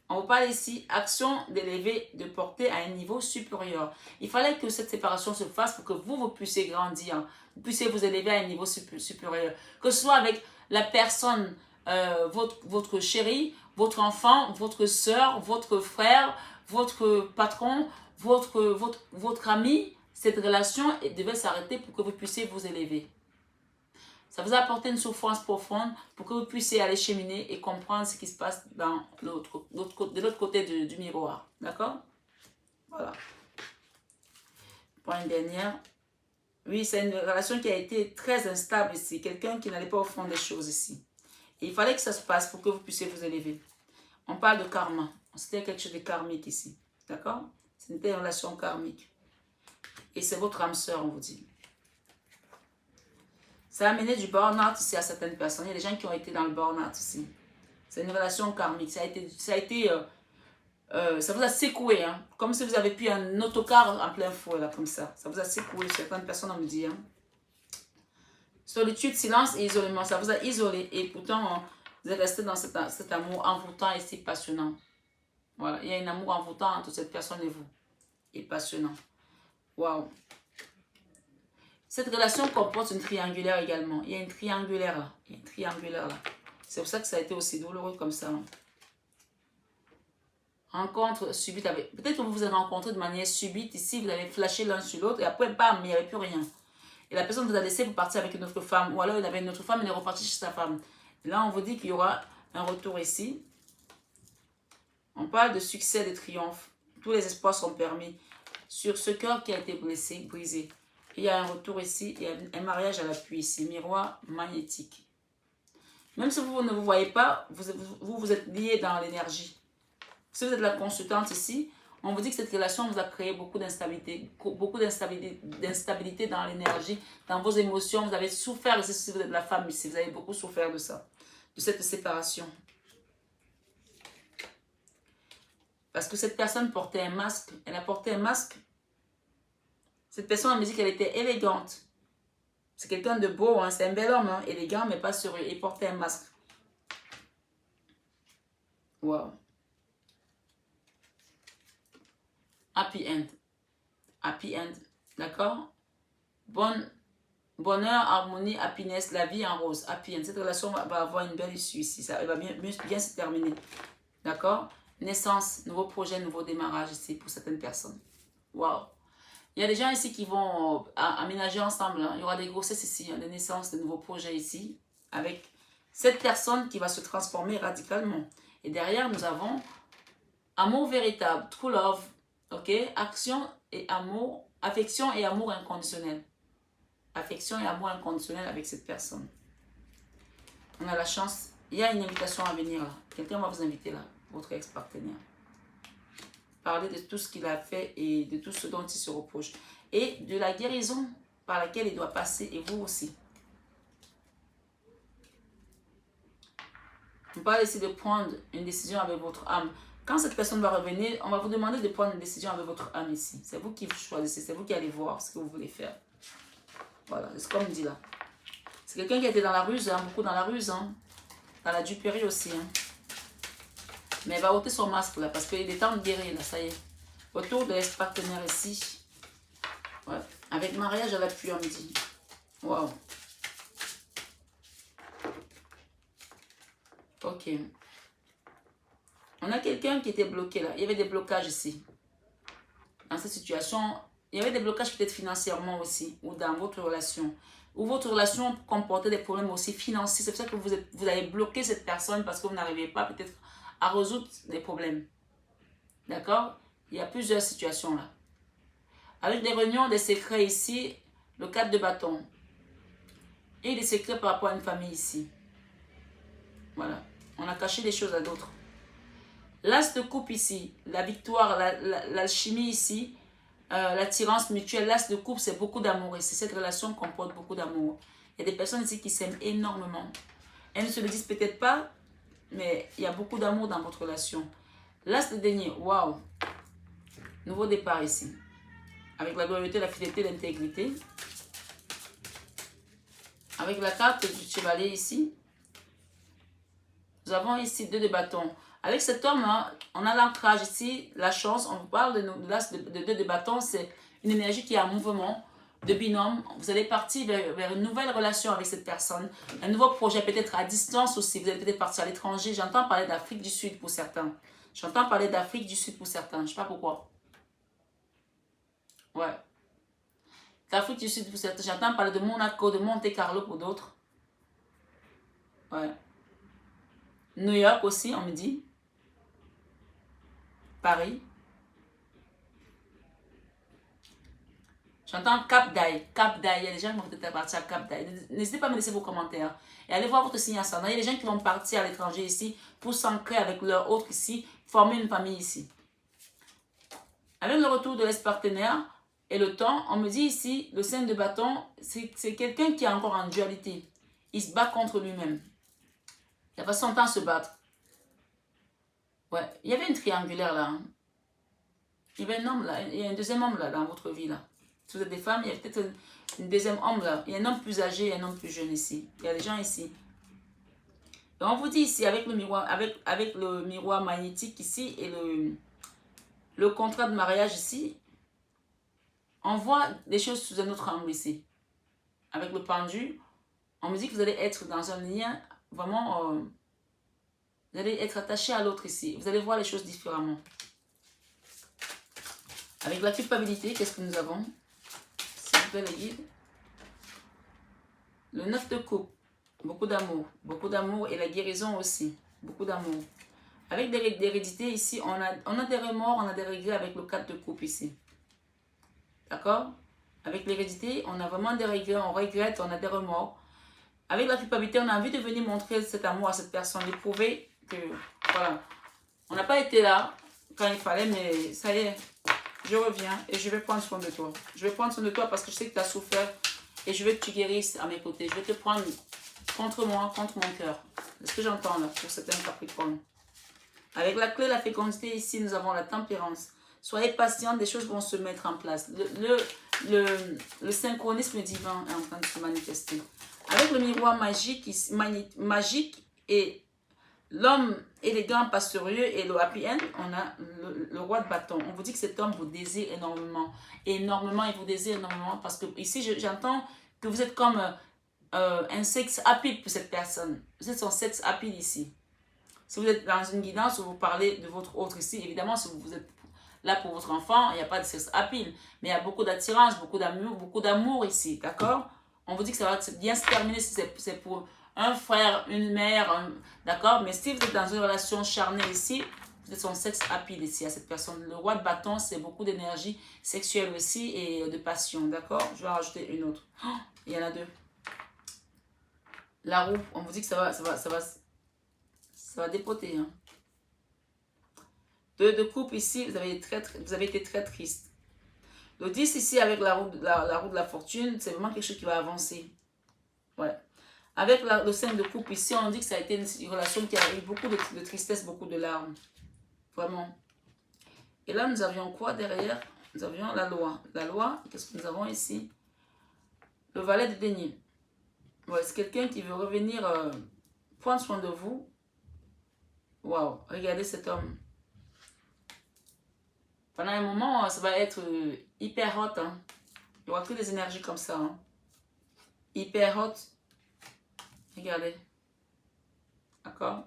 On vous parle ici, action d'élever, de porter à un niveau supérieur. Il fallait que cette séparation se fasse pour que vous puissiez grandir, vous puissiez vous élever à un niveau supérieur. Que ce soit avec la personne, votre chéri, votre enfant, votre soeur, votre frère, votre patron, votre ami, cette relation devait s'arrêter pour que vous puissiez vous élever. Ça vous a apporté une souffrance profonde pour que vous puissiez aller cheminer et comprendre ce qui se passe de l'autre côté du miroir. D'accord? Voilà. Point dernière. Oui, c'est une relation qui a été très instable ici. Quelqu'un qui n'allait pas au fond des choses ici. Et il fallait que ça se passe pour que vous puissiez vous élever. On parle de karma. C'était quelque chose de karmique ici. D'accord? C'était une relation karmique. Et c'est votre âme sœur, on vous dit. Ça a amené du burn-out ici à certaines personnes. Il y a des gens qui ont été dans le burn-out ici. C'est une relation karmique. Ça vous a secoué. Hein? Comme si vous avez pris un autocar en plein fouet, là, comme ça. Ça vous a secoué. Certaines personnes ont me dit. Hein? Solitude, silence et isolement. Ça vous a isolé. Et pourtant, vous êtes resté dans cet amour envoûtant et si passionnant. Voilà. Il y a un amour envoûtant entre cette personne et vous. Et passionnant. Waouh. Cette relation comporte une triangulaire également. Il y a une triangulaire là. Il y a une triangulaire là. C'est pour ça que ça a été aussi douloureux comme ça. Hein. Rencontre subite avec... Peut-être que vous vous êtes rencontrés de manière subite. Ici, vous avez flashé l'un sur l'autre. Et après, bam, il n'y avait plus rien. Et la personne vous a laissé pour partir avec une autre femme. Ou alors, il avait une autre femme, il est reparti chez sa femme. Et là, on vous dit qu'il y aura un retour ici. On parle de succès, de triomphe. Tous les espoirs sont permis. Sur ce cœur qui a été blessé, brisé. Il y a un retour ici, il y a un mariage à l'appui ici, miroir magnétique. Même si vous ne vous voyez pas, vous êtes lié dans l'énergie. Si vous êtes la consultante ici, on vous dit que cette relation vous a créé beaucoup d'instabilité dans l'énergie, dans vos émotions. Vous avez souffert ici, si vous êtes la femme ici, vous avez beaucoup souffert de ça, de cette séparation. Parce que cette personne portait un masque, elle a porté un masque. Cette personne me dit qu'elle était élégante. C'est quelqu'un de beau, hein? C'est un bel homme, hein? Élégant, mais pas sérieux. Il portait un masque. Wow. Happy end. Happy end. D'accord? Bonheur, harmonie, happiness, la vie en rose. Happy end. Cette relation va avoir une belle issue ici. Ça va bien se terminer. D'accord? Naissance, nouveau projet, nouveau démarrage ici pour certaines personnes. Wow. Il y a des gens ici qui vont aménager ensemble. Hein. Il y aura des grossesses ici, hein, des naissances, des nouveaux projets ici. Avec cette personne qui va se transformer radicalement. Et derrière, nous avons amour véritable, true love. Ok? Action et amour, affection et amour inconditionnel. Affection et amour inconditionnel avec cette personne. On a la chance. Il y a une invitation à venir là. Quelqu'un va vous inviter là, votre ex-partenaire. Parler de tout ce qu'il a fait et de tout ce dont il se reproche. Et de la guérison par laquelle il doit passer, et vous aussi. On parle ici de prendre une décision avec votre âme. Quand cette personne va revenir, on va vous demander de prendre une décision avec votre âme ici. C'est vous qui choisissez, c'est vous qui allez voir ce que vous voulez faire. Voilà, c'est comme dit là. C'est quelqu'un qui a été dans la ruse, hein, beaucoup dans la ruse, hein, dans la duperie aussi. Hein. Mais il va ôter son masque là, parce qu'il est temps de guérir là, ça y est. Autour de l'ex-partenaire ici. Ouais. Avec mariage à l'appui, on me dit. Waouh. Ok. On a quelqu'un qui était bloqué là. Il y avait des blocages ici. Dans cette situation, il y avait des blocages peut-être financièrement aussi, ou dans votre relation. ou votre relation comportait des problèmes aussi financiers. C'est pour ça que vous avez bloqué cette personne parce que vous n'arrivez pas peut-être à résoudre des problèmes. D'accord? Il y a plusieurs situations là. Avec des réunions, des secrets ici, le 4 de bâton. Et des secrets par rapport à une famille ici. Voilà. On a caché des choses à d'autres. L'as de coupe ici, la victoire, l'alchimie ici, l'attirance mutuelle. L'as de coupe, c'est beaucoup d'amour. Et cette relation comporte beaucoup d'amour. Il y a des personnes ici qui s'aiment énormément. Elles ne se le disent peut-être pas, mais il y a beaucoup d'amour dans votre relation. L'as de denier, waouh. Nouveau départ ici. Avec la loyauté, la fidélité, l'intégrité. Avec la carte du chevalier ici. Nous avons ici 2 de bâton. Avec cet homme, hein, on a l'ancrage ici, la chance. On vous parle de l'as de 2 de bâton. C'est une énergie qui est en mouvement, de binôme. Vous allez partir vers une nouvelle relation avec cette personne. Un nouveau projet, peut-être à distance aussi. Vous allez peut-être partir à l'étranger. J'entends parler d'Afrique du Sud pour certains. J'entends parler d'Afrique du Sud pour certains. Je ne sais pas pourquoi. Ouais. L'Afrique du Sud pour certains. J'entends parler de Monaco, de Monte Carlo pour d'autres. Ouais. New York aussi, on me dit. Paris. J'entends Cap d'Aï. Cap d'Aï. Il y a des gens qui vont peut-être partir à Cap d'Aï. N'hésitez pas à me laisser vos commentaires. Et allez voir votre signe ascendant. Il y a des gens qui vont partir à l'étranger ici pour s'ancrer avec leur autre ici, former une famille ici. Avec le retour de l'ex-partenaire et le temps, on me dit ici, le 5 de bâton, c'est quelqu'un qui est encore en dualité. Il se bat contre lui-même. Il va son temps se battre. Ouais, il y avait une triangulaire là. Hein. Il y avait un homme là, il y a un deuxième homme là dans votre vie là. Si vous êtes des femmes, il y a peut-être une deuxième homme là. Il y a un homme plus âgé et un homme plus jeune ici. Il y a des gens ici. Et on vous dit ici, avec le miroir magnétique ici et le contrat de mariage ici, on voit des choses sous un autre angle ici. Avec le pendu, on me dit que vous allez être dans un lien vraiment... vous allez être attaché à l'autre ici. Vous allez voir les choses différemment. Avec la culpabilité, qu'est-ce que nous avons? S'il vous plaît, les guides. Le 9 de coupe. Beaucoup d'amour. Beaucoup d'amour et la guérison aussi. Beaucoup d'amour. Avec l'hérédité ici, on a des remords, on a des regrets avec le 4 de coupe ici. D'accord? Avec l'hérédité, on a vraiment des regrets, on regrette, on a des remords. Avec la culpabilité, on a envie de venir montrer cet amour à cette personne, de prouver que, voilà, on n'a pas été là quand il fallait, mais ça y est, je reviens et je vais prendre soin de toi. Je vais prendre soin de toi parce que je sais que tu as souffert et je veux que tu guérisses à mes côtés. Je vais te prendre contre moi, contre mon cœur. C'est ce que j'entends là pour certains Capricornes. Avec la clé, la fécondité, ici, nous avons la tempérance. Soyez patient, des choses vont se mettre en place. Le synchronisme divin est en train de se manifester. Avec le miroir magique et l'homme élégant, pastorieux et le happy end, on a le roi de bâton. On vous dit que cet homme vous désire énormément. Énormément, il vous désire énormément parce que ici, j'entends que vous êtes comme un sexe apide pour cette personne. Vous êtes son sexe apide ici. Si vous êtes dans une guidance où vous parlez de votre autre ici, évidemment, si vous êtes là pour votre enfant, il n'y a pas de sexe apide. Mais il y a beaucoup d'attirance, beaucoup d'amour ici, d'accord? On vous dit que ça va bien se terminer si c'est pour un frère, une mère, d'accord? Mais si vous êtes dans une relation charnelle ici, vous êtes son sexe apide ici à cette personne. Le roi de bâton, c'est beaucoup d'énergie sexuelle aussi et de passion, d'accord? Je vais en rajouter une autre. Oh, il y en a 2. La roue, on vous dit que ça va dépoter. Hein. 2 de coupe ici, vous avez été très triste. Le 10 ici avec la roue de la fortune, c'est vraiment quelque chose qui va avancer. Ouais. Avec le 5 de coupe ici, on dit que ça a été une relation qui a eu beaucoup de tristesse, beaucoup de larmes. Vraiment. Et là, nous avions quoi derrière? Nous avions la loi. La loi, qu'est-ce que nous avons ici? Le valet de denier. Ouais, c'est quelqu'un qui veut revenir prendre soin de vous. Waouh, regardez cet homme. Pendant un moment, ça va être hyper hot. Hein. Il y aura que des énergies comme ça. Hein. Hyper hot. Regardez. D'accord?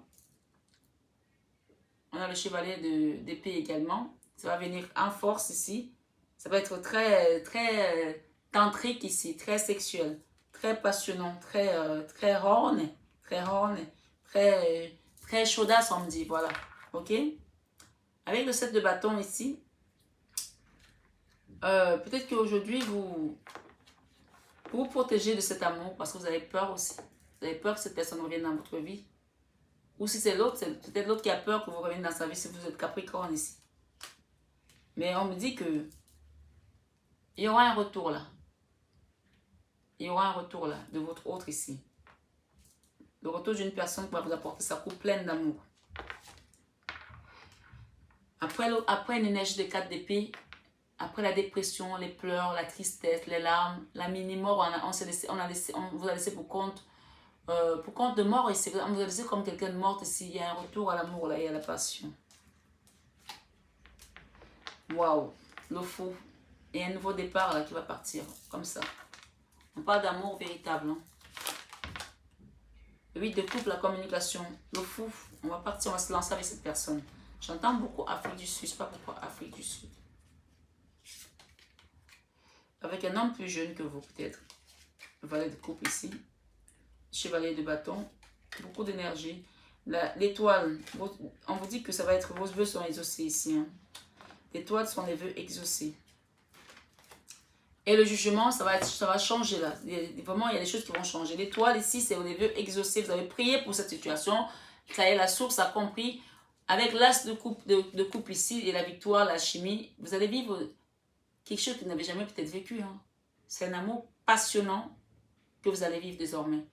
On a le chevalier d'épée également. Ça va venir en force ici. Ça va être très, très tantrique ici. Très sexuel. très passionnant, très horny, très chaudasse, on me dit, voilà, ok? Avec le 7 de bâton ici, peut-être qu'aujourd'hui, vous vous protégez de cet amour parce que vous avez peur aussi. Vous avez peur que cette personne revienne dans votre vie. Ou si c'est l'autre, c'est peut-être l'autre qui a peur que vous reveniez dans sa vie si vous êtes Capricorne ici. Mais on me dit que il y aura un retour là. Il y aura un retour là de votre autre ici. Le retour d'une personne qui va vous apporter sa coupe pleine d'amour. Après une énergie de 4 d'épée, après la dépression, les pleurs, la tristesse, les larmes, la mini-mort, on vous a laissé pour compte de mort ici. On vous a laissé comme quelqu'un de mort ici. Il y a un retour à l'amour là et à la passion. Waouh, le fou. Et un nouveau départ là qui va partir, comme ça. On parle d'amour véritable. Hein. 8 de couple, la communication. Le fou, on va partir, on va se lancer avec cette personne. J'entends beaucoup Afrique du Sud, je ne sais pas pourquoi Afrique du Sud. Avec un homme plus jeune que vous peut-être. Le valet de couple ici. Chevalier de bâton. Beaucoup d'énergie. L'étoile, on vous dit que ça va être, vos vœux sont exaucés ici. Hein. L'étoile sont les vœux exaucés. Et le jugement, ça va changer là. Vraiment, il y a des choses qui vont changer. L'étoile ici, c'est les vœux exaucés. Vous avez prié pour cette situation. Ça y est, la source a compris. Avec l'as de coupe ici et la victoire, la chimie, vous allez vivre quelque chose que vous n'avez jamais peut-être vécu. Hein. C'est un amour passionnant que vous allez vivre désormais.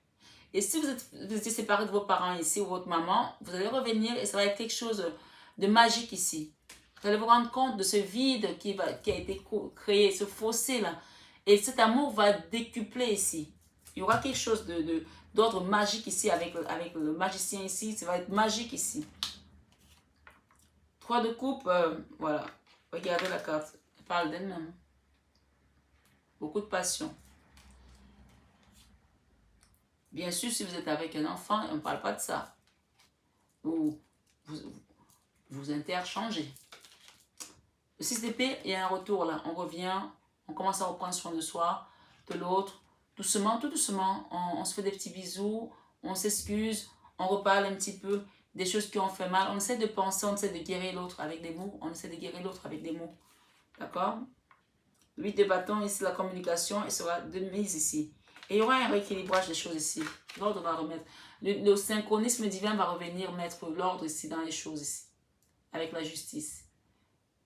Et si vous étiez séparé de vos parents ici ou votre maman, vous allez revenir et ça va être quelque chose de magique ici. Vous allez vous rendre compte de ce vide qui a été créé, ce fossé là. Et cet amour va décupler ici. Il y aura quelque chose d'ordre magique ici avec le magicien ici. Ça va être magique ici. 3 de coupe, voilà. Regardez la carte. Elle parle d'elle-même. Beaucoup de passion. Bien sûr, si vous êtes avec un enfant, on ne parle pas de ça. Ou vous interchangez. Le 6 d'épée, il y a un retour là. On revient, on commence à reprendre soin de soi, de l'autre. Doucement, tout doucement, on se fait des petits bisous, on s'excuse, on reparle un petit peu des choses qui ont fait mal. On essaie de penser, on essaie de guérir l'autre avec des mots. On essaie de guérir l'autre avec des mots. D'accord? 8 de bâton, ici la communication, et sera de mise ici. Et il y aura un rééquilibrage des choses ici. L'ordre va remettre. Le synchronisme divin va revenir mettre l'ordre ici dans les choses ici. Avec la justice.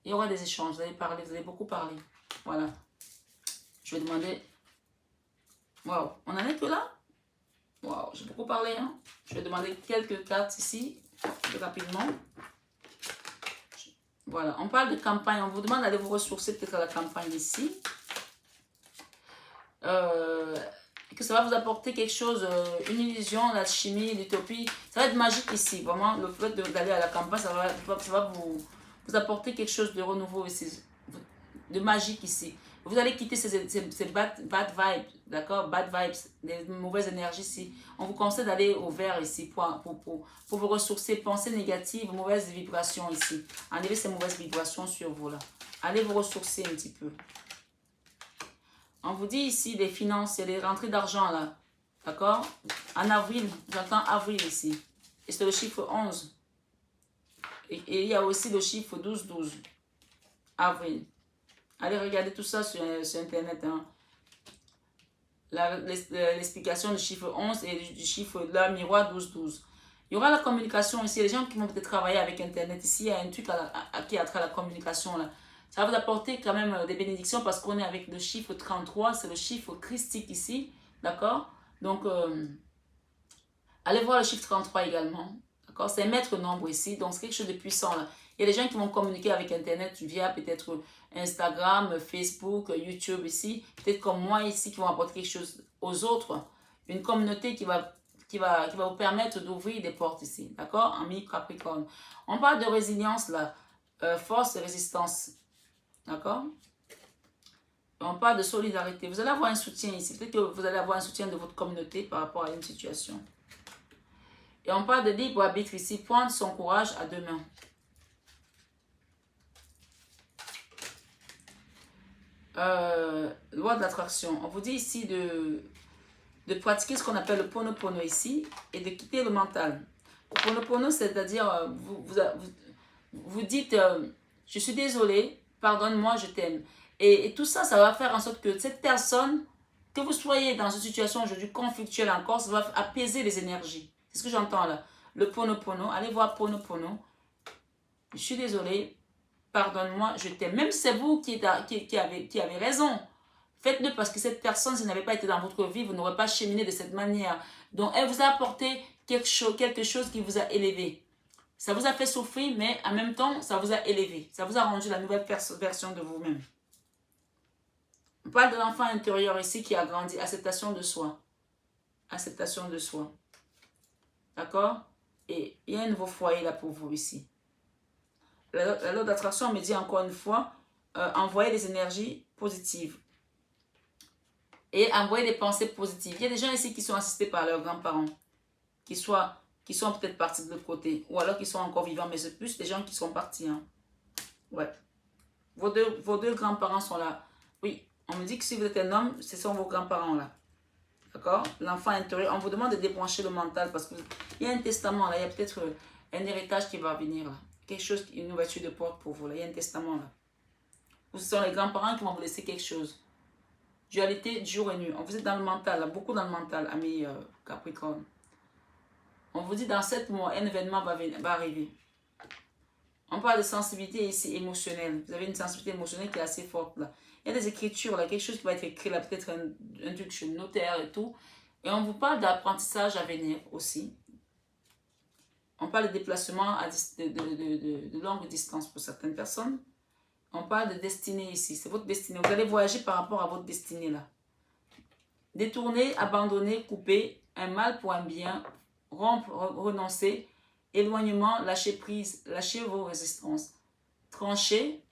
Il y aura des échanges. Vous allez parler, vous allez beaucoup parler. Voilà. Je vais demander. Waouh, on en est que là? Waouh, j'ai beaucoup parlé. Hein? Je vais demander quelques cartes ici, rapidement. Voilà, on parle de campagne. On vous demande d'aller vous ressourcer peut-être à la campagne ici. Que ça va vous apporter quelque chose, une illusion, l'alchimie, l'utopie. Ça va être magique ici. Vraiment, le fait d'aller à la campagne, ça va vous apporter quelque chose de renouveau ici, de magique ici. Vous allez quitter ces bad vibes, d'accord? Bad vibes, les mauvaises énergies ici. On vous conseille d'aller au vert ici pour vous ressourcer. Pensées négatives, mauvaises vibrations ici. Enlevez ces mauvaises vibrations sur vous là. Allez vous ressourcer un petit peu. On vous dit ici les finances, il y a les rentrées d'argent là. D'accord? En avril, j'entends avril ici. Et c'est le chiffre 11. Et il y a aussi le chiffre 12-12. Avril. Allez regarder tout ça sur Internet. Hein. L'explication du chiffre 11 et du chiffre de la miroir 12-12. Il y aura la communication ici. Les gens qui vont peut-être travailler avec Internet ici, il y a un truc qui a trait à la communication là. Ça va vous apporter quand même des bénédictions parce qu'on est avec le chiffre 33, c'est le chiffre christique ici, d'accord? Donc, allez voir le chiffre 33 également, d'accord? C'est un maître nombre ici, donc c'est quelque chose de puissant là. Il y a des gens qui vont communiquer avec Internet via peut-être Instagram, Facebook, YouTube ici, peut-être comme moi ici, qui vont apporter quelque chose aux autres. Une communauté qui va vous permettre d'ouvrir des portes ici, d'accord? En mi-capricorne. On parle de résilience là, force et résistance. D'accord? On parle de solidarité. Vous allez avoir un soutien ici. Peut-être que vous allez avoir un soutien de votre communauté par rapport à une situation. Et on parle de libre arbitre ici. Prendre son courage à deux mains. Loi de l'attraction. On vous dit ici de de pratiquer ce qu'on appelle le Ponopono ici et de quitter le mental. Le Ponopono, c'est-à-dire, vous dites, je suis désolé, pardonne-moi, je t'aime. Et tout ça, ça va faire en sorte que cette personne, que vous soyez dans une situation aujourd'hui conflictuelle encore, ça va apaiser les énergies. C'est ce que j'entends là. Le Ponopono, allez voir Ponopono. Je suis désolé, pardonne-moi, je t'aime. Même si c'est vous qui avez raison. Faites-le parce que cette personne, si elle n'avait pas été dans votre vie, vous n'aurez pas cheminé de cette manière. Donc, elle vous a apporté quelque chose qui vous a élevé. Ça vous a fait souffrir, mais en même temps, ça vous a élevé. Ça vous a rendu la nouvelle version de vous-même. On parle de l'enfant intérieur ici qui a grandi. Acceptation de soi. Acceptation de soi. D'accord? Et il y a un nouveau foyer là pour vous ici. La loi d'attraction me dit encore une fois, envoyer des énergies positives. Et envoyer des pensées positives. Il y a des gens ici qui sont assistés par leurs grands-parents. Qui sont peut-être partis de l'autre côté. Ou alors qui sont encore vivants. Mais c'est plus des gens qui sont partis. Hein. Ouais. Vos deux grands-parents sont là. Oui. On me dit que si vous êtes un homme, ce sont vos grands-parents là. D'accord? L'enfant intérieur. On vous demande de débrancher le mental. Parce qu'il y a un testament là. Il y a peut-être un héritage qui va venir là. Quelque chose, une ouverture de porte pour vous là. Il y a un testament là. Ou ce sont les grands-parents qui vont vous laisser quelque chose. Dualité jour et nuit. On vous dit dans le mental, là, beaucoup dans le mental, amis Capricorne. On vous dit dans 7 mois, un événement va arriver. On parle de sensibilité ici émotionnelle. Vous avez une sensibilité émotionnelle qui est assez forte là. Il y a des écritures là, quelque chose qui va être écrit là, peut-être un truc chez le notaire et tout. Et on vous parle d'apprentissage à venir aussi. On parle de déplacement de longue distance pour certaines personnes. On parle de destinée ici. C'est votre destinée. Vous allez voyager par rapport à votre destinée là. Détourner, abandonner, couper, un mal pour un bien, rompre, renoncer, éloignement, lâcher prise, lâcher vos résistances, trancher,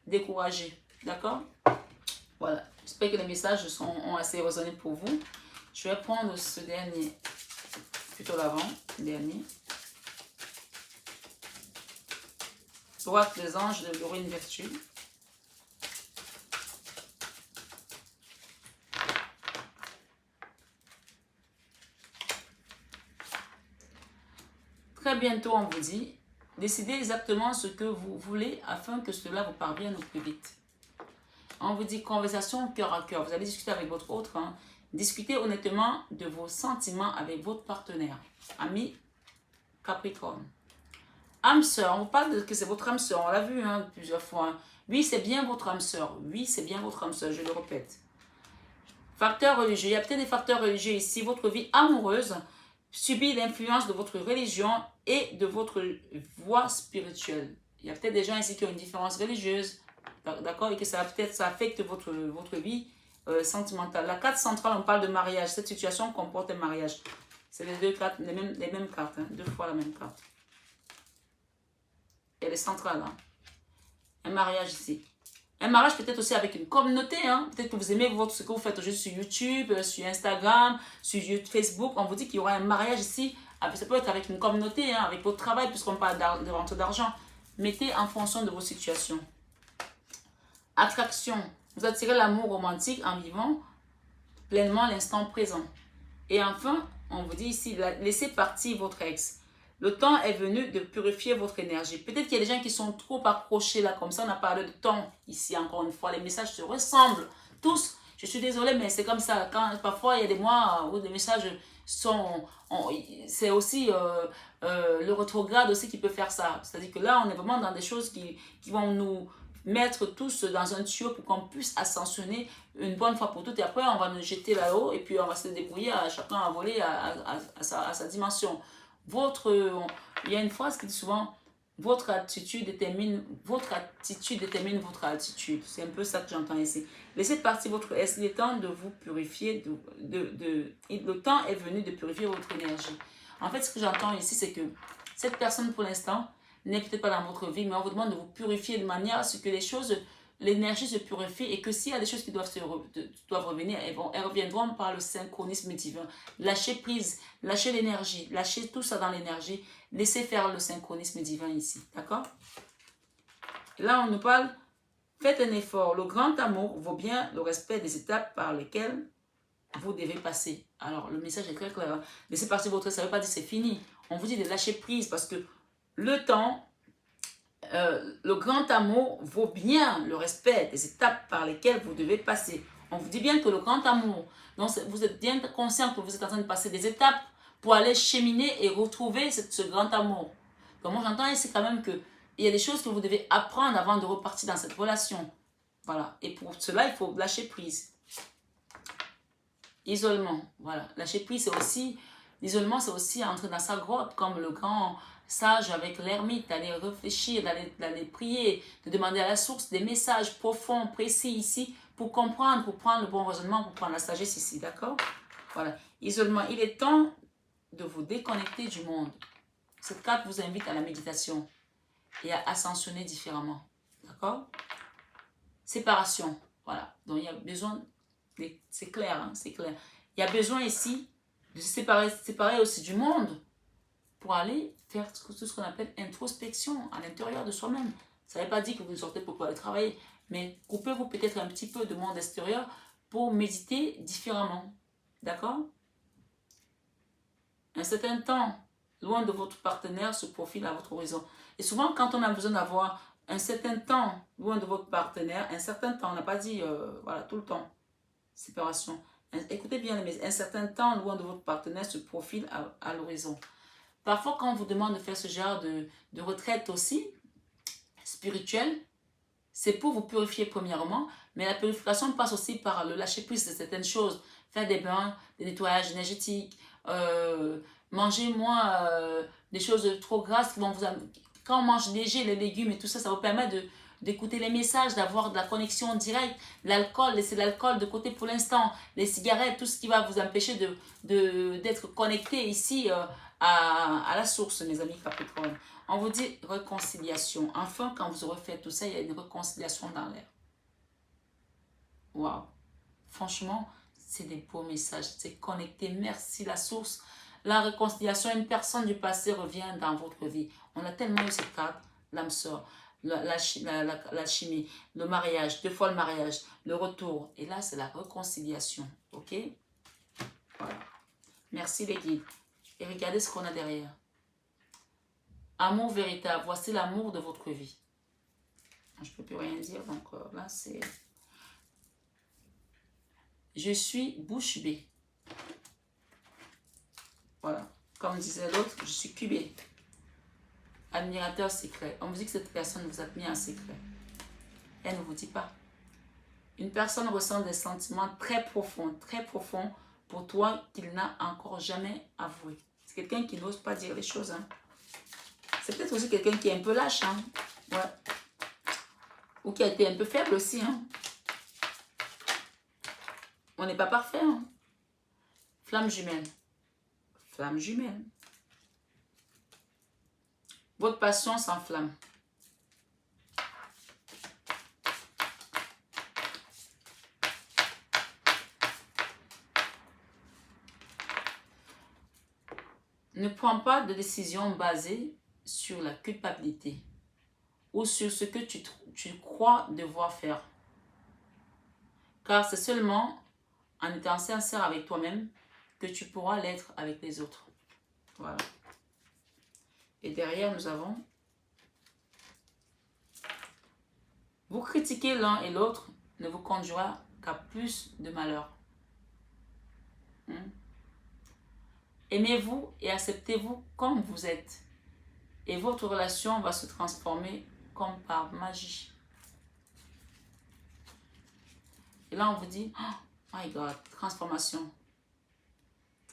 décourager. D'accord? Voilà. J'espère que les messages ont assez résonné pour vous. Je vais prendre ce dernier, plutôt l'avant, dernier. L'oracle des anges de l'Orine Vertu. Très bientôt, on vous dit, décidez exactement ce que vous voulez afin que cela vous parvienne au plus vite. On vous dit conversation cœur à cœur. Vous allez discuter avec votre autre. Hein. Discutez honnêtement de vos sentiments avec votre partenaire. Ami Capricorne. Âme sœur, on vous parle de que c'est votre âme sœur. On l'a vu hein, plusieurs fois. Hein. Oui, c'est bien votre âme sœur. Oui, c'est bien votre âme sœur, je le répète. Facteur religieux. Il y a peut-être des facteurs religieux ici. Votre vie amoureuse subit l'influence de votre religion et de votre voie spirituelle. Il y a peut-être des gens ici qui ont une différence religieuse, d'accord, et que ça affecte votre vie sentimentale. La carte centrale, on parle de mariage. Cette situation comporte un mariage. C'est les deux cartes, les mêmes cartes, hein, 2 fois la même carte. Elle est centrale. Hein. Un mariage ici. Un mariage peut-être aussi avec une communauté. Hein. Peut-être que vous aimez ce que vous faites aujourd'hui sur YouTube, sur Instagram, sur Facebook. On vous dit qu'il y aura un mariage ici. Ça peut être avec une communauté, hein, avec votre travail, puisqu'on parle de rentrée d'argent. Mettez en fonction de vos situations. Attraction. Vous attirez l'amour romantique en vivant pleinement l'instant présent. Et enfin, on vous dit ici, laissez partir votre ex. Le temps est venu de purifier votre énergie. Peut-être qu'il y a des gens qui sont trop accrochés là, comme ça. On a parlé de temps ici, encore une fois. Les messages se ressemblent tous. Je suis désolée, mais c'est comme ça. Parfois, il y a des mois où les messages sont... C'est aussi le rétrograde aussi qui peut faire ça. C'est-à-dire que là, on est vraiment dans des choses qui vont nous mettre tous dans un tuyau pour qu'on puisse ascensionner une bonne fois pour toutes. Et après, on va nous jeter là-haut et puis on va se débrouiller, chacun à voler à sa dimension. Il y a une phrase qui dit souvent, votre attitude détermine votre altitude. C'est un peu ça que j'entends ici. Laissez partir votre S. Il est temps de vous purifier. Le temps est venu de purifier votre énergie. En fait, ce que j'entends ici, c'est que cette personne, pour l'instant, n'est peut-être pas dans votre vie, mais on vous demande de vous purifier de manière à ce que l'énergie se purifie et que s'il y a des choses qui doivent revenir, elles reviendront par le synchronisme divin. Lâchez prise, lâchez l'énergie, lâchez tout ça dans l'énergie, laissez faire le synchronisme divin ici, d'accord? Là, on nous parle, faites un effort, le grand amour vaut bien le respect des étapes par lesquelles vous devez passer. Alors, le message est très clair. Laissez passer votre... Ça ne veut pas dire c'est fini. On vous dit de lâcher prise parce que le temps, le grand amour vaut bien le respect des étapes par lesquelles vous devez passer. On vous dit bien que le grand amour, donc vous êtes bien conscient que vous êtes en train de passer des étapes pour aller cheminer et retrouver ce grand amour. Donc moi j'entends ici quand même qu'il y a des choses que vous devez apprendre avant de repartir dans cette relation. Voilà. Et pour cela, il faut lâcher prise. Isolement. Voilà. Lâcher prise, c'est aussi... L'isolement, c'est aussi entrer dans sa grotte, comme le grand sage avec l'ermite, d'aller réfléchir, d'aller prier, de demander à la source des messages profonds, précis ici, pour comprendre, pour prendre le bon raisonnement, pour prendre la sagesse ici, d'accord? Voilà. Isolement. Il est temps de vous déconnecter du monde. Cette carte vous invite à la méditation et à ascensionner différemment, d'accord? Séparation. Voilà. Donc, il y a besoin... C'est clair, hein, c'est clair. Il y a besoin ici de se séparer aussi du monde pour aller faire tout ce qu'on appelle introspection à l'intérieur de soi-même. Ça ne veut pas dire que vous ne sortez pour aller travailler, mais coupez-vous peut-être un petit peu de monde extérieur pour méditer différemment. D'accord? Un certain temps, loin de votre partenaire, se profile à votre horizon. Et souvent, quand on a besoin d'avoir un certain temps loin de votre partenaire, un certain temps, on n'a pas dit voilà, tout le temps, séparation. Écoutez bien, mais un certain temps loin de votre partenaire se profile à l'horizon. Parfois, quand on vous demande de faire ce genre de retraite aussi, spirituelle, c'est pour vous purifier premièrement, mais la purification passe aussi par le lâcher prise de certaines choses. Faire des bains, des nettoyages énergétiques, manger moins des choses trop grasses qui vont vous... Quand on mange léger, les légumes et tout ça, ça vous permet d'écouter les messages, d'avoir de la connexion directe. L'alcool, laissez l'alcool de côté pour l'instant. Les cigarettes, tout ce qui va vous empêcher d'être connecté ici à la source, mes amis Capricorne. On vous dit réconciliation. Enfin, quand vous aurez fait tout ça, il y a une réconciliation dans l'air. Waouh! Franchement, c'est des beaux messages. C'est connecté. Merci la source. La réconciliation, une personne du passé revient dans votre vie. On a tellement eu cette carte, l'âme sœur, l'alchimie, le mariage, 2 fois le mariage, le retour. Et là, c'est la réconciliation. Ok? Voilà. Merci les guides. Et regardez ce qu'on a derrière. Amour véritable. Voici l'amour de votre vie. Je ne peux plus rien dire. Donc là, c'est... Je suis bouche bée. Voilà. Comme disait l'autre, je suis cubée. Admirateur secret. On vous dit que cette personne vous admire en secret. Elle ne vous dit pas. Une personne ressent des sentiments très profonds pour toi qu'il n'a encore jamais avoué. C'est quelqu'un qui n'ose pas dire les choses. Hein. C'est peut-être aussi quelqu'un qui est un peu lâche. Hein. Ouais. Ou qui a été un peu faible aussi. Hein. On n'est pas parfait. Hein. Flamme jumelle. Flamme jumelle. Votre passion s'enflamme. Ne prends pas de décision basée sur la culpabilité ou sur ce que tu crois devoir faire. Car c'est seulement en étant sincère avec toi-même que tu pourras l'être avec les autres. Voilà. Et derrière, nous avons... Vous critiquer l'un et l'autre ne vous conduira qu'à plus de malheur. Aimez-vous et acceptez-vous comme vous êtes. Et votre relation va se transformer comme par magie. Et là, on vous dit, oh my God, transformation.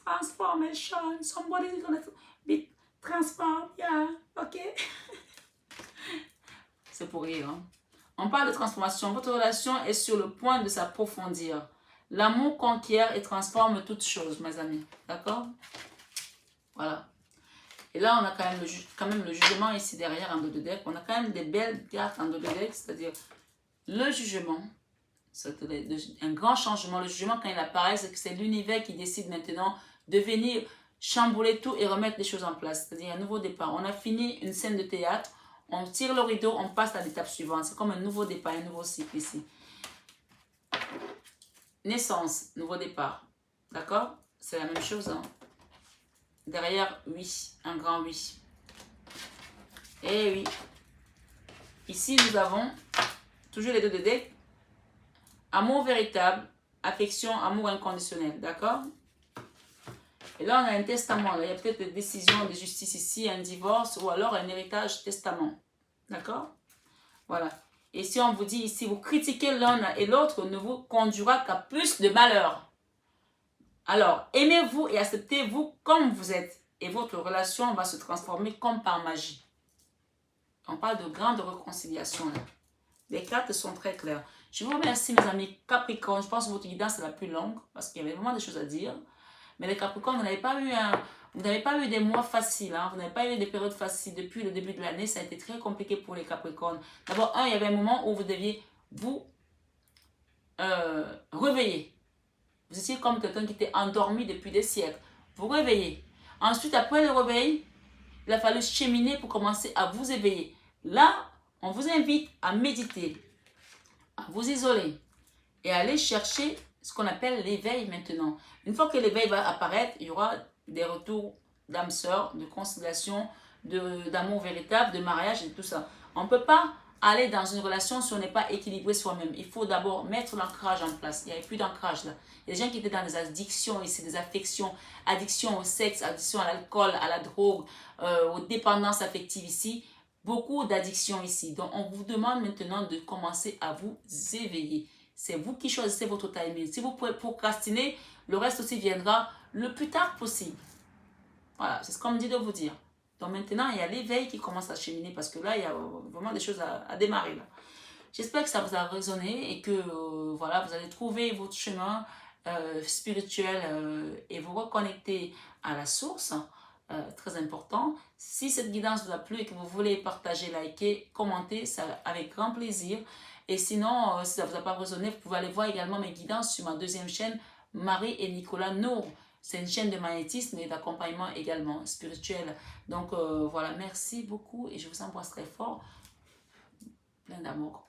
Transformation. Somebody's gonna be transformed. Yeah, ok. C'est pour rire. Hein? On parle de transformation. Votre relation est sur le point de s'approfondir. L'amour conquiert et transforme toutes choses, mes amis. D'accord? Voilà. Et là, on a quand même le jugement ici derrière en dos de deck. On a quand même des belles cartes en dos de deck, c'est-à-dire le jugement. C'est un grand changement. Le jugement, quand il apparaît, c'est que c'est l'univers qui décide maintenant de venir chambouler tout et remettre les choses en place. C'est-à-dire un nouveau départ. On a fini une scène de théâtre, on tire le rideau, on passe à l'étape suivante. C'est comme un nouveau départ, un nouveau cycle ici. Naissance, nouveau départ. D'accord? C'est la même chose. Hein. Derrière, oui. Un grand oui. Et oui. Ici, nous avons toujours les 2 de dés. Amour véritable, affection, amour inconditionnel. D'accord? Et là, on a un testament. Là. Il y a peut-être des décisions de justice ici, un divorce ou alors un héritage testament. D'accord? Voilà. Et si on vous dit ici, vous critiquez l'un et l'autre, ne vous conduira qu'à plus de malheur. Alors, aimez-vous et acceptez-vous comme vous êtes. Et votre relation va se transformer comme par magie. On parle de grande réconciliation là. Les cartes sont très claires. Je vous remercie mes amis Capricorne. Je pense que votre guidance est la plus longue parce qu'il y avait vraiment des choses à dire. Mais les Capricornes, vous n'avez pas eu des mois faciles. Hein? Vous n'avez pas eu des périodes faciles depuis le début de l'année. Ça a été très compliqué pour les Capricornes. D'abord, il y avait un moment où vous deviez vous réveiller. Vous étiez comme quelqu'un qui était endormi depuis des siècles. Vous réveillez. Ensuite, après le réveil, il a fallu cheminer pour commencer à vous éveiller. Là, on vous invite à méditer, à vous isoler et à aller chercher ce qu'on appelle l'éveil maintenant. Une fois que l'éveil va apparaître, il y aura des retours d'âme sœur, de conciliation, d'amour véritable, de mariage et tout ça. On ne peut pas aller dans une relation si on n'est pas équilibré soi-même. Il faut d'abord mettre l'ancrage en place. Il n'y avait plus d'ancrage là. Il y a des gens qui étaient dans des addictions ici, des affections, addiction au sexe, addiction à l'alcool, à la drogue, aux dépendances affectives ici. Beaucoup d'addictions ici. Donc, on vous demande maintenant de commencer à vous éveiller. C'est vous qui choisissez votre timing. Si vous pouvez procrastiner, le reste aussi viendra le plus tard possible. Voilà, c'est ce qu'on me dit de vous dire. Donc maintenant, il y a l'éveil qui commence à cheminer parce que là, il y a vraiment des choses à démarrer. J'espère que ça vous a résonné et que voilà, vous allez trouver votre chemin spirituel et vous reconnecter à la source. Très important. Si cette guidance vous a plu et que vous voulez partager, liker, commenter, ça avec grand plaisir. Et sinon, si ça ne vous a pas résonné, vous pouvez aller voir également mes guidances sur ma deuxième chaîne, Marie et Nicolas Nour. C'est une chaîne de magnétisme et d'accompagnement également spirituel. Donc voilà, merci beaucoup et je vous embrasse très fort. Plein d'amour.